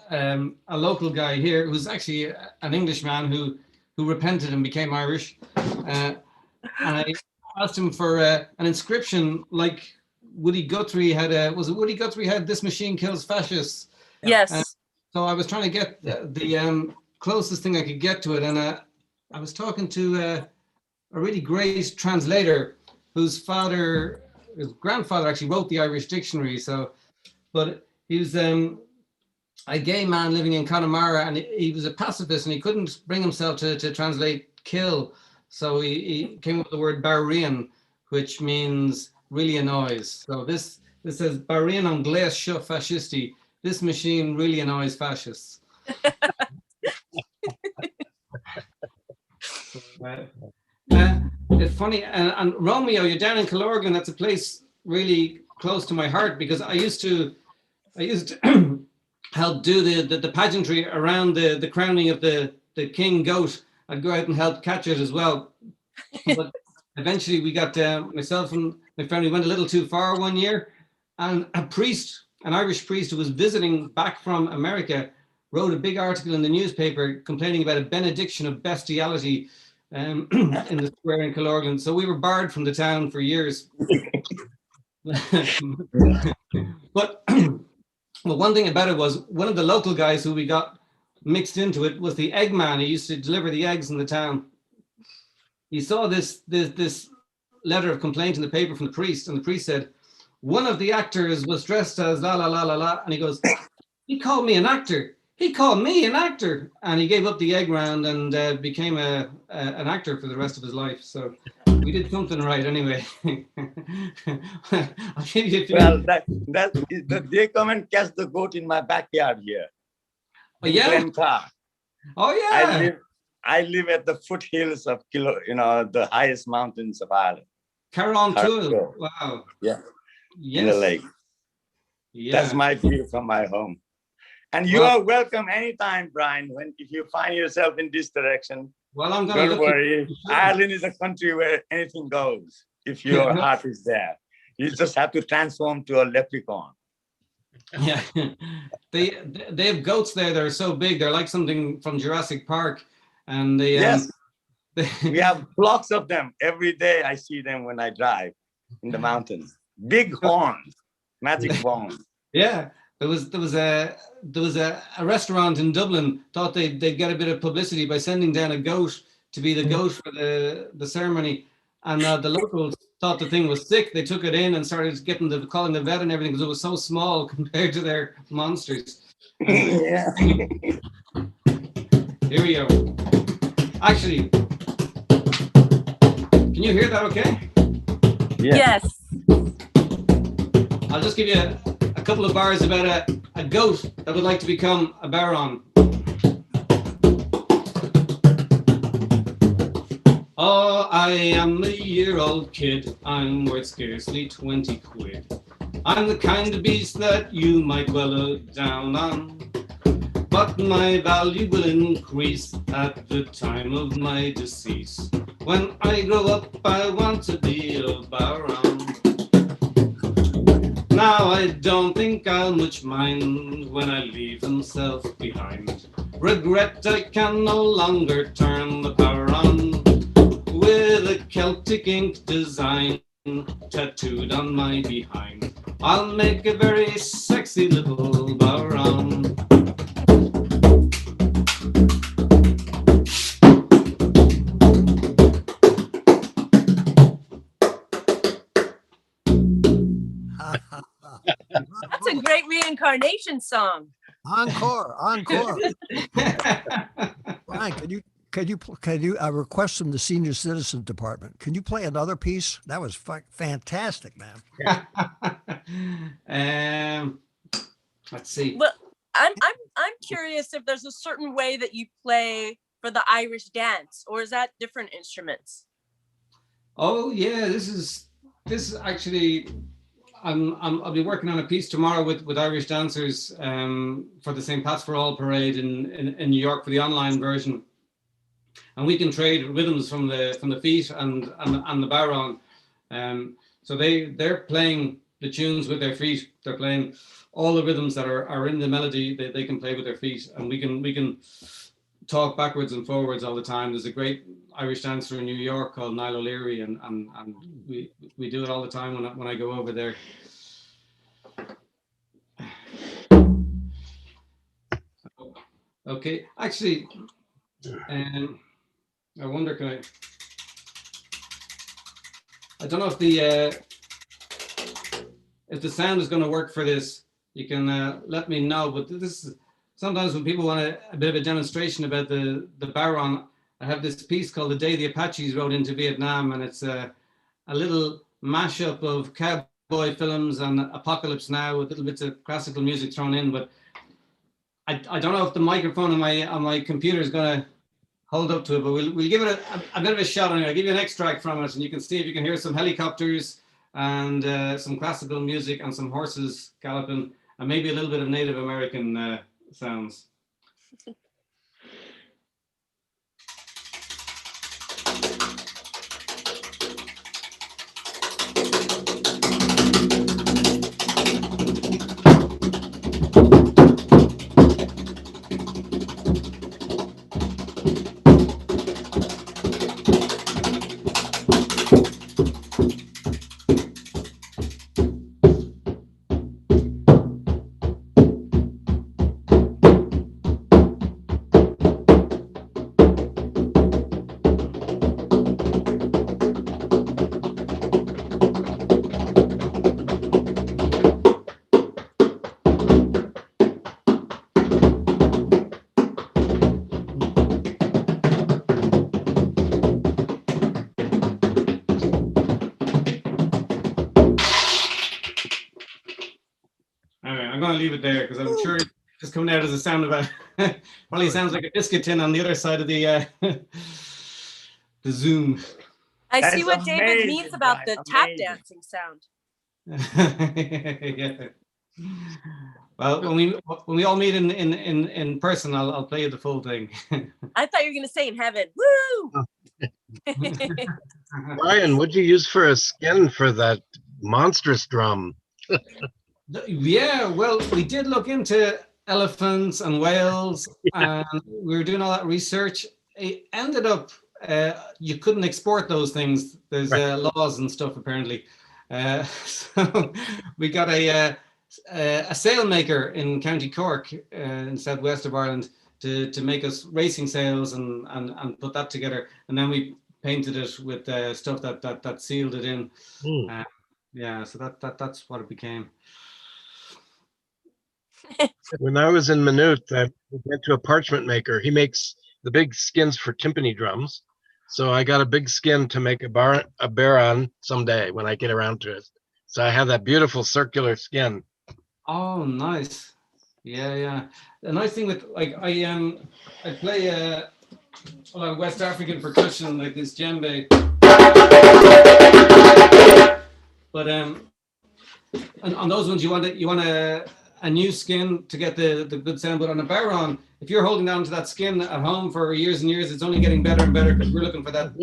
[SPEAKER 4] local guy here who's actually an Englishman who repented and became Irish. And I asked him for an inscription like Woody Guthrie had was it Woody Guthrie had "This machine kills fascists."
[SPEAKER 3] Yes.
[SPEAKER 4] So I was trying to get the closest thing I could get to it, and I was talking to a really great translator whose grandfather actually wrote the Irish dictionary. So, but he was a gay man living in Connemara, and he was a pacifist, and he couldn't bring himself to translate "kill." So he came up with the word Barrian, which means really annoys. So this says Barrian an gléas seo fascisti. This machine really annoys fascists. It's funny, and Romeo, you're down in Killorglin. That's a place really close to my heart because I used to help do the pageantry around the crowning of the king goat. I'd go out and help catch it as well. But eventually we got myself and my family went a little too far one year, and a priest, an Irish priest who was visiting back from America, wrote a big article in the newspaper complaining about a benediction of bestiality in the square in Killorglin. So we were barred from the town for years. But well, one thing about it was one of the local guys who we got mixed into it was the egg man. He used to deliver the eggs in the town. He saw this letter of complaint in the paper from the priest, and the priest said, one of the actors was dressed as la la la la la, and he goes, he called me an actor. He called me an actor, and he gave up the egg round and became an actor for the rest of his life. So we did something right anyway. I'll give you a few.
[SPEAKER 5] Well, they come and catch the goat in my backyard here.
[SPEAKER 4] Oh, yeah. Oh yeah.
[SPEAKER 5] I live at the foothills of the highest mountains of Ireland.
[SPEAKER 4] Carron-Toole. Wow.
[SPEAKER 5] Yeah.
[SPEAKER 4] Yes.
[SPEAKER 5] In the lake.
[SPEAKER 4] Yeah.
[SPEAKER 5] That's my view from my home. And you are welcome anytime, Brian, if you find yourself in this direction.
[SPEAKER 4] Well, I'm gonna
[SPEAKER 5] don't worry. Ireland is a country where anything goes if your heart is there. You just have to transform to a leprechaun.
[SPEAKER 4] Yeah. They have goats there that are so big, they're like something from Jurassic Park. And they
[SPEAKER 5] yes. We have flocks of them. Every day I see them when I drive in the mountains. Big horns, magic horns.
[SPEAKER 4] Yeah. There was a restaurant in Dublin thought they'd get a bit of publicity by sending down a goat to be the goat for the ceremony, and the locals thought the thing was sick. They took it in and started calling the vet and everything because it was so small compared to their monsters.
[SPEAKER 5] Yeah.
[SPEAKER 4] Here we go. Actually, can you hear that? Okay.
[SPEAKER 5] Yeah.
[SPEAKER 3] Yes.
[SPEAKER 4] I'll just give you a couple of bars about a goat that would like to become a baron. Oh, I am a year-old kid. I'm worth scarcely 20 quid. I'm the kind of beast that you might well look down on, but my value will increase at the time of my decease. When I grow up, I want to be a baron. Now I don't think I'll much mind when I leave himself behind. Regret I can no longer turn the power on with a Celtic ink design tattooed on my behind. I'll make a very sexy little baron.
[SPEAKER 3] That's a great reincarnation song.
[SPEAKER 2] Encore. Brian, can you request from the Senior Citizen Department? Can you play another piece? That was fantastic, man.
[SPEAKER 4] Let's see.
[SPEAKER 3] Well, I'm curious if there's a certain way that you play for the Irish dance, or is that different instruments?
[SPEAKER 4] Oh yeah, this is actually. I'll be working on a piece tomorrow with Irish dancers for the St. Pat's for All parade in New York for the online version, and we can trade rhythms from the feet and the baron. So they're playing the tunes with their feet. They're playing all the rhythms that are in the melody. They can play with their feet, and we can talk backwards and forwards all the time. There's a great Irish dancer in New York called Niall O'Leary, and we do it all the time when I go over there. Okay, actually, I wonder, I don't know if the sound is going to work for this. You can let me know. But this is sometimes when people want a bit of a demonstration about the baron. I have this piece called "The Day the Apaches Rode into Vietnam," and it's a little mashup of cowboy films and Apocalypse Now with little bits of classical music thrown in. But I don't know if the microphone on my computer is going to hold up to it, but we'll give it a bit of a shot anyway. I'll give you an extract from it, and you can see if you can hear some helicopters and some classical music and some horses galloping, and maybe a little bit of Native American sounds. I'm going to leave it there because I'm sure it's just coming out as a sound of probably sounds like a biscuit tin on the other side of the the Zoom.
[SPEAKER 3] I
[SPEAKER 8] That's
[SPEAKER 3] see what David
[SPEAKER 8] amazing,
[SPEAKER 3] means about the
[SPEAKER 8] Brian,
[SPEAKER 3] tap
[SPEAKER 8] amazing.
[SPEAKER 3] dancing sound.
[SPEAKER 4] Yeah. Well, when we all meet in person, I'll play you the full thing.
[SPEAKER 3] I thought you were going to say in heaven. Woo!
[SPEAKER 6] Brian, what'd you use for a skin for that monstrous drum?
[SPEAKER 4] Yeah, well, we did look into elephants and whales, and we were doing all that research. It ended up you couldn't export those things. There's laws and stuff apparently. So we got a sailmaker in County Cork in southwest of Ireland to make us racing sails and put that together, and then we painted it with stuff that sealed it in. Yeah, so that's what it became.
[SPEAKER 6] When I was in Maynooth, I went to a parchment maker. He makes the big skins for timpani drums. So I got a big skin to make a baron someday when I get around to it. So I have that beautiful circular skin.
[SPEAKER 4] Oh, nice. Yeah. The nice thing with I play a lot of West African percussion like this djembe. But on those ones you want a new skin to get the good sound. But on a baron, if you're holding down to that skin at home for years and years, it's only getting better and better because we're looking for that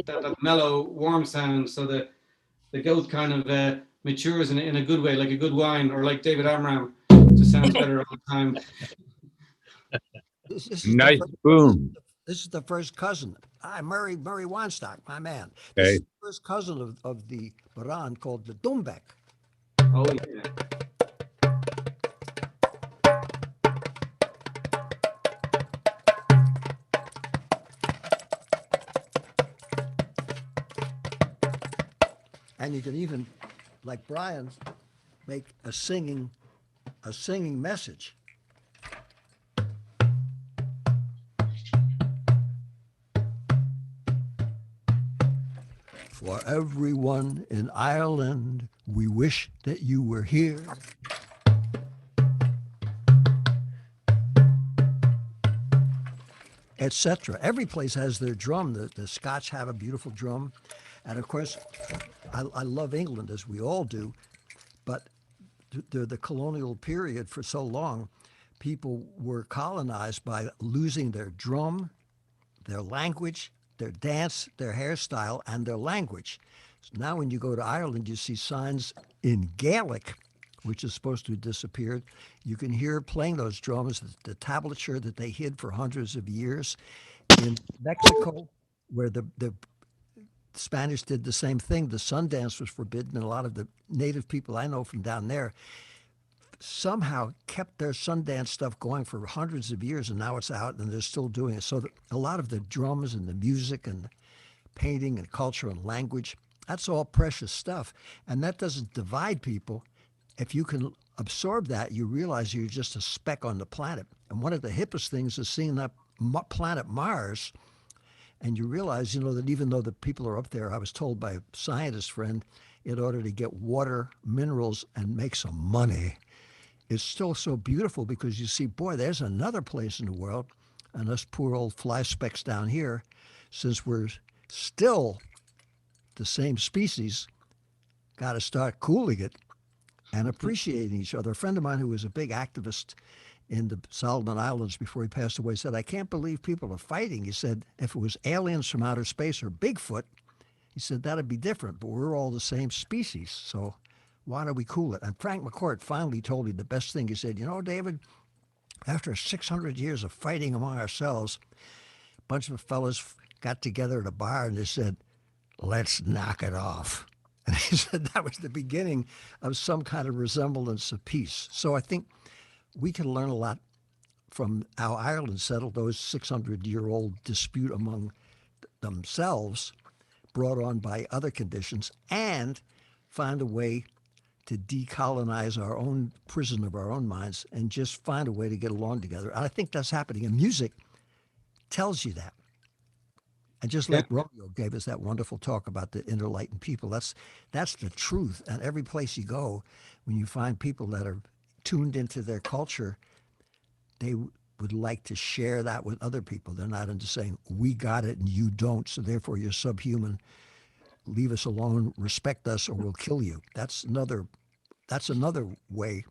[SPEAKER 4] mellow, warm sound. So the goat kind of matures in a good way, like a good wine, or like David Amram, just sounds better all the time.
[SPEAKER 1] This is
[SPEAKER 5] Nice boom.
[SPEAKER 1] This is the first cousin. Murray Weinstock, my man.
[SPEAKER 5] Okay.
[SPEAKER 1] This is the first cousin of the Baran called the Demarbiex.
[SPEAKER 4] Oh yeah.
[SPEAKER 1] And you can even, like Brian, make a singing message. For everyone in Ireland, we wish that you were here. Etc. Every place has their drum. The Scotch have a beautiful drum. And of course, I love England, as we all do, but the colonial period for so long, people were colonized by losing their drum, their language, their dance, their hairstyle, and their language. So now when you go to Ireland, you see signs in Gaelic which is supposed to have disappeared. You can hear playing those drums, the tablature that they hid for hundreds of years. In Mexico, where the Spanish did the same thing, the sun dance was forbidden, and a lot of the native people I know from down there somehow kept their Sundance stuff going for hundreds of years, and now it's out and they're still doing it. So a lot of the drums and the music and the painting and culture and language, that's all precious stuff. And that doesn't divide people. If you can absorb that, you realize you're just a speck on the planet. And one of the hippest things is seeing that planet Mars, and you realize, that even though the people are up there, I was told by a scientist friend, in order to get water, minerals, and make some money, it's still so beautiful because you see, boy, there's another place in the world, and us poor old fly specks down here, since we're still the same species, got to start cooling it and appreciating each other. A friend of mine who was a big activist in the Solomon Islands before he passed away said, I can't believe people are fighting. He said, if it was aliens from outer space or Bigfoot, he said, that'd be different, but we're all the same species. So why don't we cool it? And Frank McCourt finally told me the best thing. He said, David, after 600 years of fighting among ourselves, a bunch of fellas got together at a bar and they said, let's knock it off. And he said that was the beginning of some kind of resemblance of peace. So I think we can learn a lot from how Ireland settled those 600-year-old dispute among themselves, brought on by other conditions, and find a way to decolonize our own prison of our own minds and just find a way to get along together. And I think that's happening. And music tells you that. And just like Romeo gave us that wonderful talk about the interlightened people, that's the truth. And every place you go, when you find people that are tuned into their culture, they would like to share that with other people. They're not into saying, we got it and you don't, so therefore you're subhuman. Leave us alone, respect us, or we'll kill you. That's another way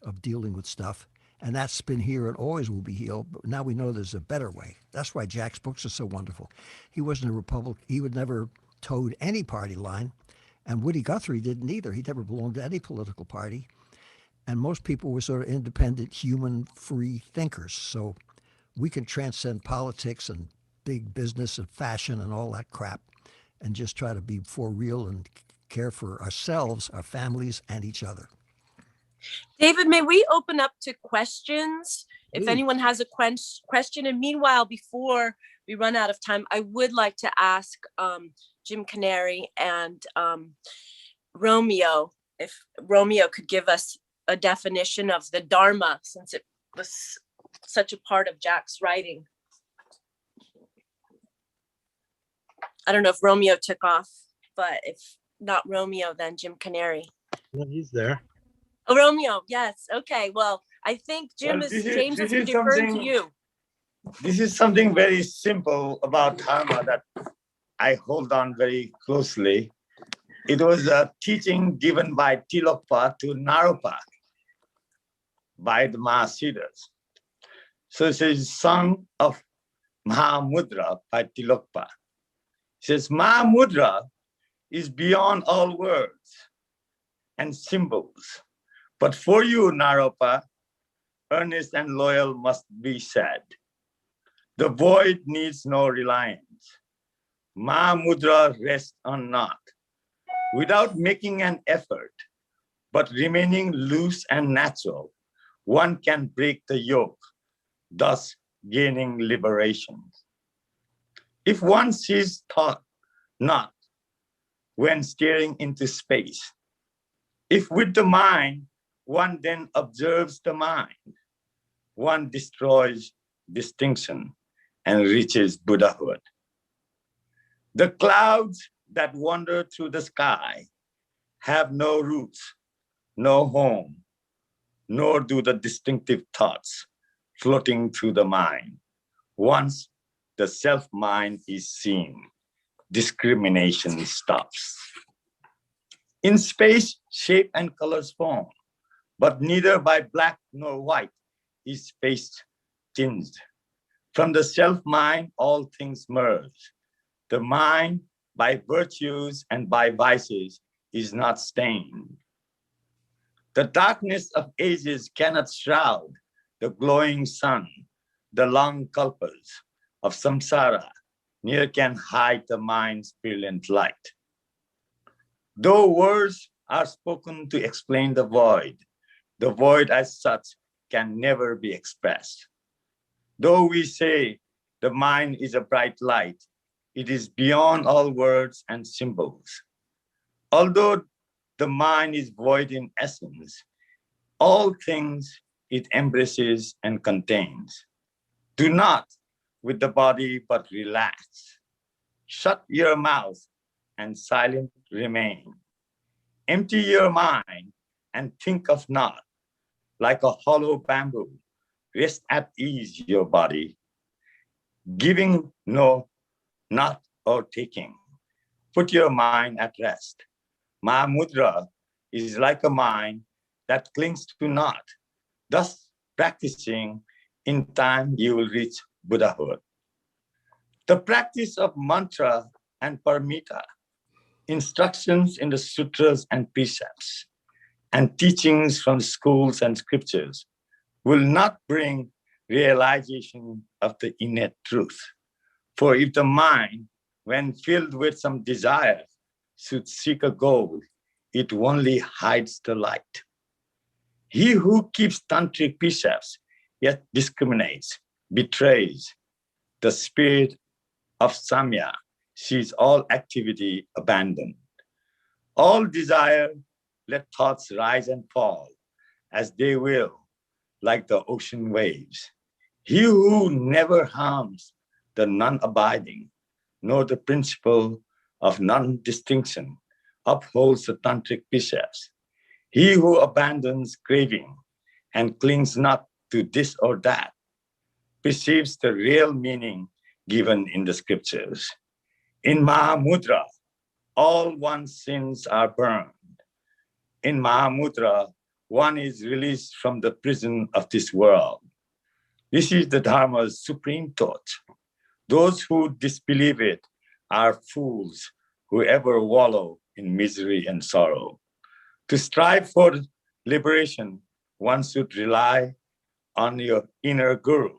[SPEAKER 1] of dealing with stuff. And that's been here and always will be here. But now we know there's a better way. That's why Jack's books are so wonderful. He wasn't a Republican. He would never towed any party line. And Woody Guthrie didn't either. He never belonged to any political party. And most people were sort of independent, human, free thinkers. So we can transcend politics and big business and fashion and all that crap and just try to be for real and care for ourselves, our families, and each other.
[SPEAKER 3] David, may we open up to questions? If
[SPEAKER 1] Please.
[SPEAKER 3] anyone has a question. And meanwhile, before we run out of time, I would like to ask Jim Canary and Romeo, if Romeo could give us a definition of the Dharma, since it was such a part of Jack's writing. I don't know if Romeo took off, but if not Romeo, then Jim Canary.
[SPEAKER 6] Well, he's there.
[SPEAKER 3] Oh, Romeo, yes. Okay, well, I think James is deferring to you.
[SPEAKER 5] This is something very simple about Dharma that I hold on very closely. It was a teaching given by Tilokpa to Naropa by the Mahasiddhas. So it says, Song of Mahamudra by Tilokpa. It says, Mahamudra is beyond all words and symbols. But for you, Naropa, earnest and loyal must be said. The void needs no reliance. Mahamudra rests on naught. Without making an effort, but remaining loose and natural, one can break the yoke, thus gaining liberation. If one sees thought not when staring into space, if with the mind one then observes the mind, one destroys distinction and reaches Buddhahood. The clouds that wander through the sky have no roots, no home, nor do the distinctive thoughts floating through the mind. Once the self-mind is seen, discrimination stops. In space, shape and colors form, but neither by black nor white is space tinged. From the self-mind, all things merge. The mind, by virtues and by vices, is not stained. The darkness of ages cannot shroud the glowing sun. The long kalpas of samsara near can hide the mind's brilliant light. Though words are spoken to explain the void as such can never be expressed. Though we say the mind is a bright light, it is beyond all words and symbols. Although the mind is void in essence, all things it embraces and contains. Do not with the body, but relax. Shut your mouth and silent remain. Empty your mind and think of naught. Like a hollow bamboo, rest at ease your body, giving no, not or taking. Put your mind at rest. Mahamudra is like a mind that clings to naught. Thus, practicing, in time you will reach Buddhahood. The practice of mantra and paramita, instructions in the sutras and precepts, and teachings from schools and scriptures will not bring realization of the innate truth. For if the mind, when filled with some desire, should seek a goal, it only hides the light. He who keeps tantric precepts, yet discriminates, betrays the spirit of samya, sees all activity abandoned. All desire, let thoughts rise and fall as they will, like the ocean waves. He who never harms the non-abiding, nor the principle of non-distinction, upholds the tantric precepts. He who abandons craving and clings not to this or that, perceives the real meaning given in the scriptures. In Mahamudra, all one's sins are burned. In Mahamudra, one is released from the prison of this world. This is the Dharma's supreme thought. Those who disbelieve it are fools who ever wallow in misery and sorrow. To strive for liberation, one should rely on your inner guru.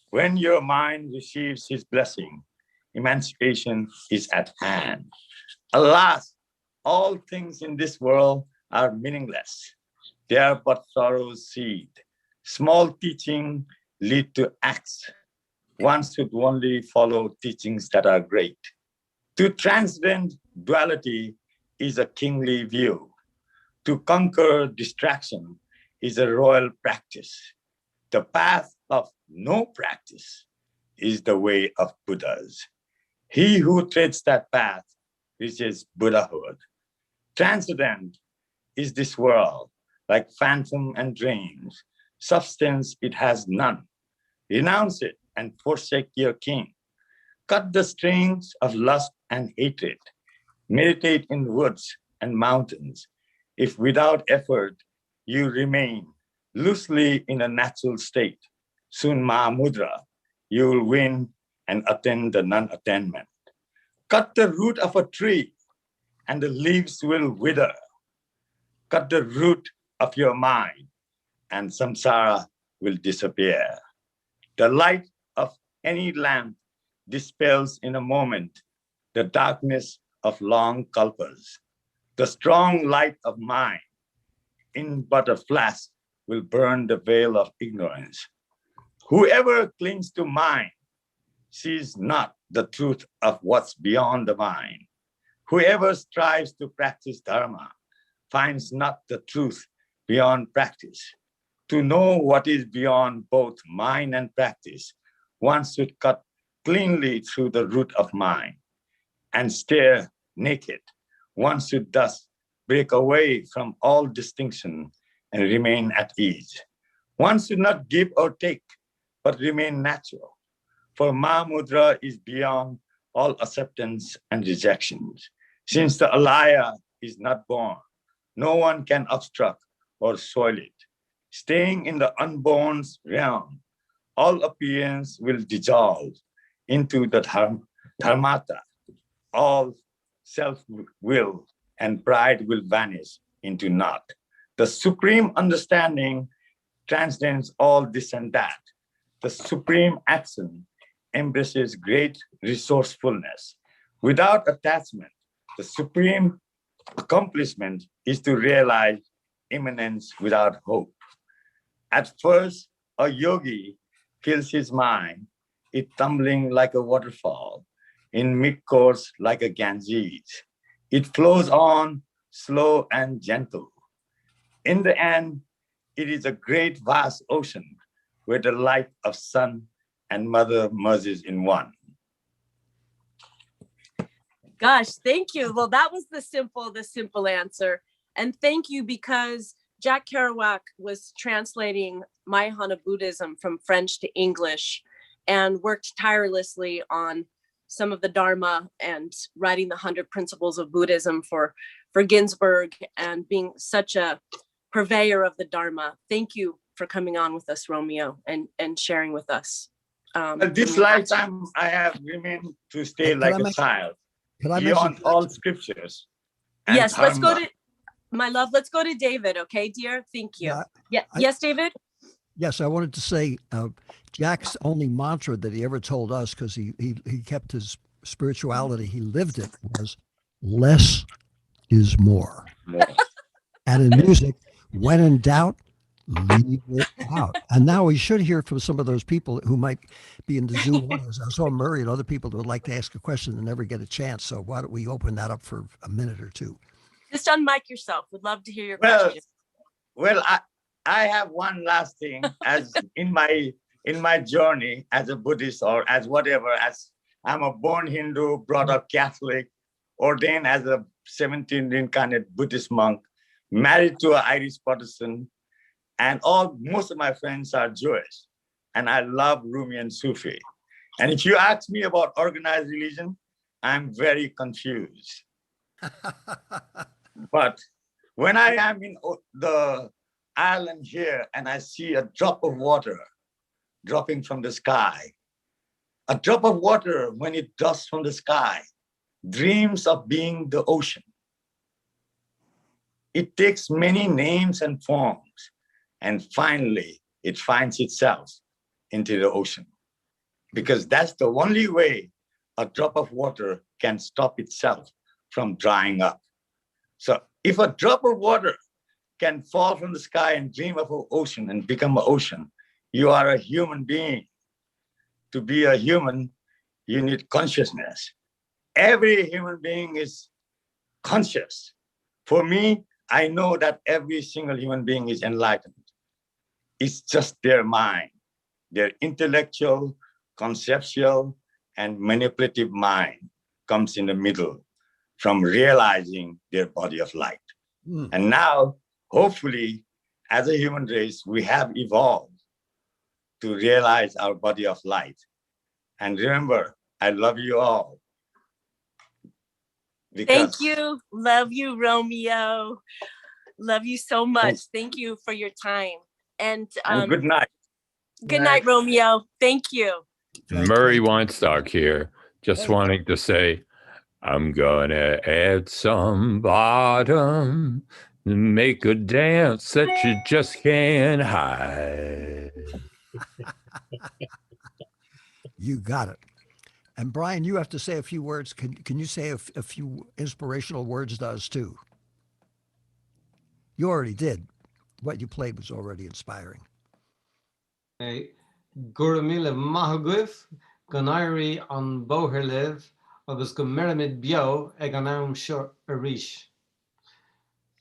[SPEAKER 5] When your mind receives his blessing, emancipation is at hand. Alas, all things in this world are meaningless. They are but sorrow's seed. Small teaching lead to acts. One should only follow teachings that are great. To transcend duality is a kingly view. To conquer distraction is a royal practice. The path of no practice is the way of Buddhas. He who treads that path reaches Buddhahood. Transcendent is this world, like phantom and dreams. Substance it has none. Renounce it and forsake your king. Cut the strings of lust and hatred. Meditate in woods and mountains. If without effort you remain loosely in a natural state, soon Mahamudra, you will win and attain the non-attainment. Cut the root of a tree and the leaves will wither. Cut the root of your mind and samsara will disappear. The light of any lamp dispels in a moment the darkness of long kalpas. The strong light of mind in but a flash will burn the veil of ignorance. Whoever clings to mind sees not the truth of what's beyond the mind. Whoever strives to practice dharma finds not the truth beyond practice. To know what is beyond both mind and practice, one should cut cleanly through the root of mind and stare naked. One should thus break away from all distinction and remain at ease. One should not give or take, but remain natural. For Mahamudra is beyond all acceptance and rejections. Since the alaya is not born, no one can obstruct or soil it. Staying in the unborn's realm, all appearance will dissolve into the dharmata. All self-will and pride will vanish into naught. The supreme understanding transcends all this and that. The supreme action embraces great resourcefulness. Without attachment, the supreme accomplishment is to realize immanence without hope. At first, a yogi feels his mind, it tumbling like a waterfall, in mid-course like a Ganges. It flows on, slow and gentle. In the end, it is a great vast ocean where the light of sun and mother merges in one.
[SPEAKER 3] Gosh, thank you. Well, that was the simple answer. And thank you, because Jack Kerouac was translating Mahayana Buddhism from French to English and worked tirelessly on some of the Dharma and writing the 100 Principles of Buddhism for Ginsburg, and being such a purveyor of the Dharma. Thank you for coming on with us, Romeo, and sharing with us.
[SPEAKER 5] This lifetime, I have remained to stay like a child, beyond all scriptures.
[SPEAKER 3] Yes, let's go to, my love, let's go to David, okay, dear? Thank you. Yes, David?
[SPEAKER 1] Yes, I wanted to say Jack's only mantra that he ever told us, because he kept his spirituality, he lived it, was less is more. And in music, when in doubt, leave it out. And now we should hear from some of those people who might be in the Zoom audience. I saw Murray and other people that would like to ask a question and never get a chance. So why don't we open that up for a minute or two?
[SPEAKER 3] Just unmic yourself. Would love to hear your question.
[SPEAKER 5] Well, I have one last thing. As in my journey as a Buddhist, or as whatever, as I'm a born Hindu, brought up Catholic, ordained as a 17th incarnate Buddhist monk, married to an Irish Protestant, and most of my friends are Jewish, and I love Rumi and Sufi. And if you ask me about organized religion, I'm very confused. But when I am in the island here and I see a drop of water dropping from the sky, a drop of water, when it drops from the sky, dreams of being the ocean. It takes many names and forms, and finally it finds itself into the ocean, because that's the only way a drop of water can stop itself from drying up. So if a drop of water can fall from the sky and dream of an ocean and become an ocean, you are a human being. To be a human, you need consciousness. Every human being is conscious. For me, I know that every single human being is enlightened. It's just their mind, their intellectual, conceptual, and manipulative mind comes in the middle from realizing their body of light. And now, hopefully, as a human race, we have evolved to realize our body of light. And remember, I love you all.
[SPEAKER 3] Thank you. Love you, Romeo. Love you so much. Thank you for your time. And
[SPEAKER 5] good night.
[SPEAKER 3] Good night, Romeo. Thank you.
[SPEAKER 11] Murray Weinstock here, just wanting to say, I'm gonna add some bottom to make a dance that you just can't hide.
[SPEAKER 1] You got it. And Brian, you have to say a few words. Can you say a few inspirational words to us too? You already did. What you played was already inspiring.
[SPEAKER 4] Guramila Mahagwif, Gonairi on Boherliv, agus go Meramid Bio, Eganam Shor Arish.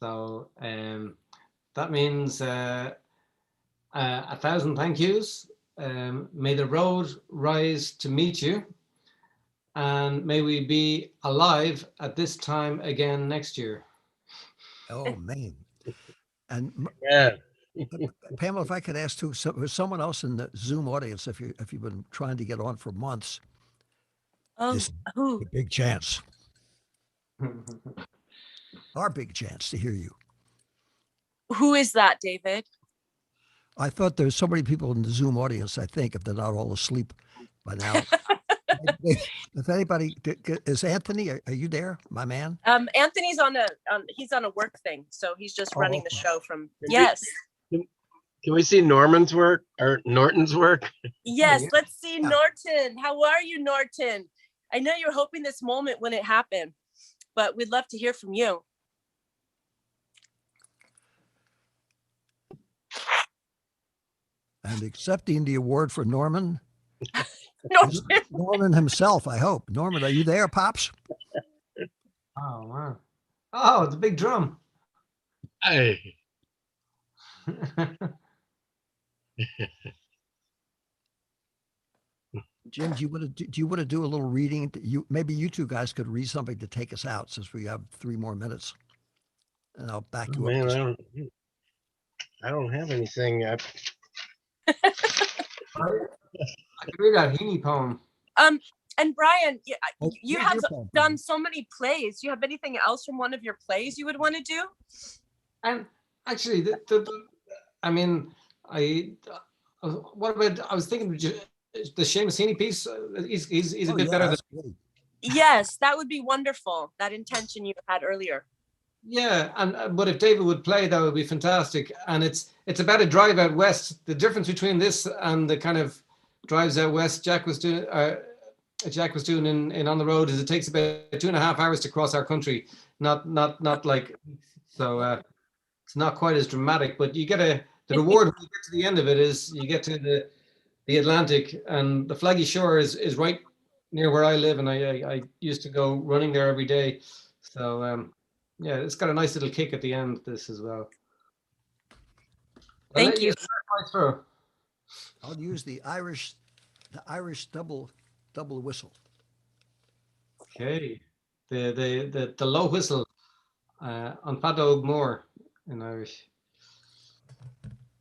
[SPEAKER 4] So that means 1,000 thank yous. May the road rise to meet you, and may we be alive at this time again next year.
[SPEAKER 1] Oh, man. And
[SPEAKER 6] yeah.
[SPEAKER 1] Pamela, if I could ask too, there's someone else in the Zoom audience, if you've been trying to get on for months.
[SPEAKER 3] Oh, who?
[SPEAKER 1] A big chance. Our big chance to hear you.
[SPEAKER 3] Who is that, David?
[SPEAKER 1] I thought there's so many people in the Zoom audience, I think, if they're not all asleep by now. If anybody is Anthony, are you there, my man?
[SPEAKER 3] Anthony's he's on a work thing, so he's just running the
[SPEAKER 1] okay.
[SPEAKER 3] show from. Yes.
[SPEAKER 6] Can we see Norman's work or Norton's work?
[SPEAKER 3] Yes,
[SPEAKER 4] yeah.
[SPEAKER 3] let's see Norton. How are you, Norton? I know you're hoping this moment when it happened, but we'd love to hear from you.
[SPEAKER 1] And accepting the award for Norman,
[SPEAKER 3] Norton.
[SPEAKER 1] Norman himself, I hope. Norman, are you there, Pops?
[SPEAKER 4] Oh, wow. Oh, it's a big drum.
[SPEAKER 6] Hey.
[SPEAKER 1] Jim, do you want to do a little reading? Maybe you two guys could read something to take us out since we have 3 more minutes, and I'll back you up.
[SPEAKER 6] Man, I don't have anything.
[SPEAKER 4] I can read that Heaney poem.
[SPEAKER 3] And Brian, you
[SPEAKER 1] yeah,
[SPEAKER 3] have
[SPEAKER 1] your poem,
[SPEAKER 3] done so many plays. Do you have anything else from one of your plays you would want to do?
[SPEAKER 4] And actually, I mean, what about? I was thinking the Seamus Heaney piece. He's a bit better than.
[SPEAKER 1] Great.
[SPEAKER 3] Yes, that would be wonderful. That intention you had earlier.
[SPEAKER 4] Yeah, and but if David would play, that would be fantastic. And it's about a drive out west. The difference between this and the kind of drives out west Jack was doing in On the Road is it takes about 2.5 hours to cross our country. Not like so. It's not quite as dramatic, but you get the reward when you get to the end of it is you get to the Atlantic, and the Flaggy Shore is right near where I live, and I used to go running there every day. So yeah, it's got a nice little kick at the end. This as well.
[SPEAKER 3] Thank you.
[SPEAKER 1] I'll use the Irish double whistle.
[SPEAKER 4] Okay, the low whistle on Padog Moor in Irish.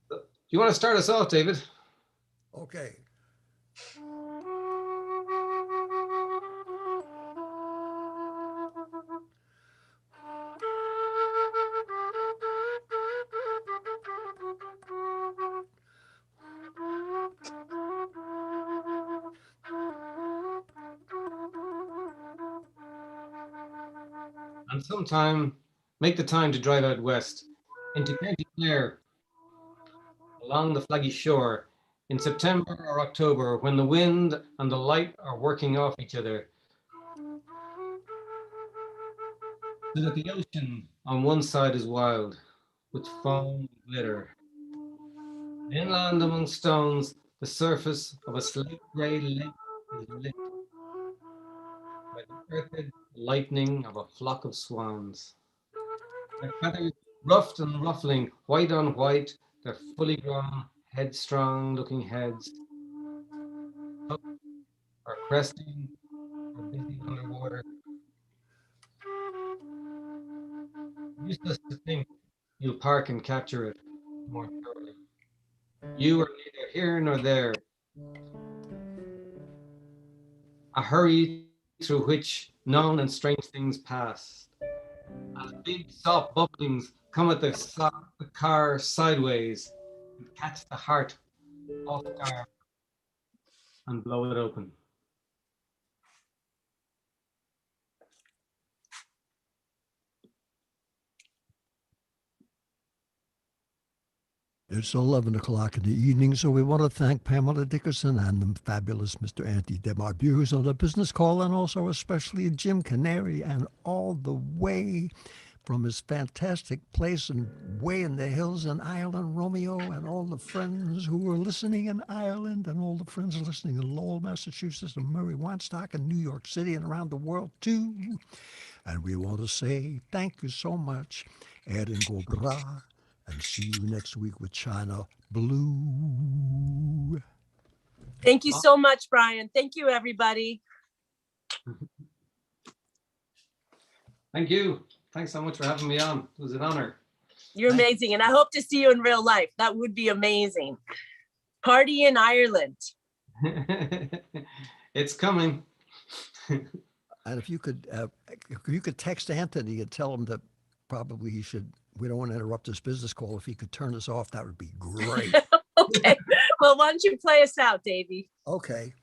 [SPEAKER 4] Do you want to start us off, David?
[SPEAKER 1] Okay.
[SPEAKER 4] And sometime make the time to drive out west into County Clare along the Flaggy Shore in September or October when the wind and the light are working off each other. So that the ocean on one side is wild with foam and glitter. Inland among stones, the surface of a slate grey lake is lit by the earthed lightning of a flock of swans. Their feathers ruffed and ruffling, white on white, their fully grown, headstrong looking heads are cresting or busy underwater. Useless to think you'll park and capture it more thoroughly. You are neither here nor there. A hurry through which known and strange things pass. As big soft bubblings come at the car sideways and catch the heart off guard and blow it open.
[SPEAKER 1] It's 11 o'clock in the evening, so we want to thank Pamela Dickerson and the fabulous Mr. Anthony Demarbiex, who's on the business call, and also especially Jim Canary, and all the way from his fantastic place and way in the hills in Ireland, Romeo, and all the friends who are listening in Ireland, and all the friends listening in Lowell, Massachusetts, and Murray, Woodstock, and New York City, and around the world, too. And we want to say thank you so much, Erin Gobra. And see you next week with China Blue.
[SPEAKER 3] Thank you so much, Brian. Thank you, everybody.
[SPEAKER 4] Thank you. Thanks so much for having me on. It was an honor.
[SPEAKER 3] You're amazing. And I hope to see you in real life. That would be amazing. Party in Ireland.
[SPEAKER 4] It's coming.
[SPEAKER 1] And if you could text Anthony and tell him that probably he should, we don't want to interrupt this business call. If he could turn us off, that would be great.
[SPEAKER 3] Okay. Well, why don't you play us out, Davey?
[SPEAKER 1] Okay.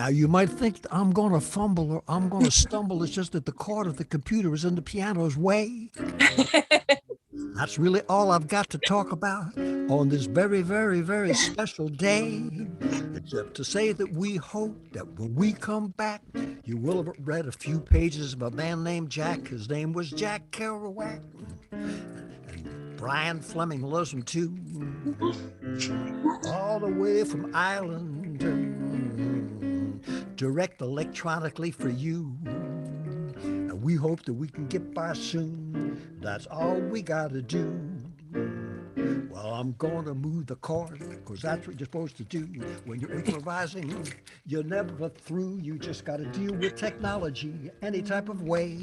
[SPEAKER 2] Now, you might think I'm going to fumble or I'm going to stumble. It's just that the cord of the computer is in the piano's way. That's really all I've got to talk about on this very, very, very special day. Except to say that we hope that when we come back, you will have read a few pages of a man named Jack. His name was Jack Kerouac. And Brian Fleming loves him too. All the way from Ireland, direct electronically for you. And we hope that we can get by soon. That's all we gotta do. Well, I'm gonna move the chord, because that's what you're supposed to do. When you're improvising, you're never through. You just gotta deal with technology any type of way.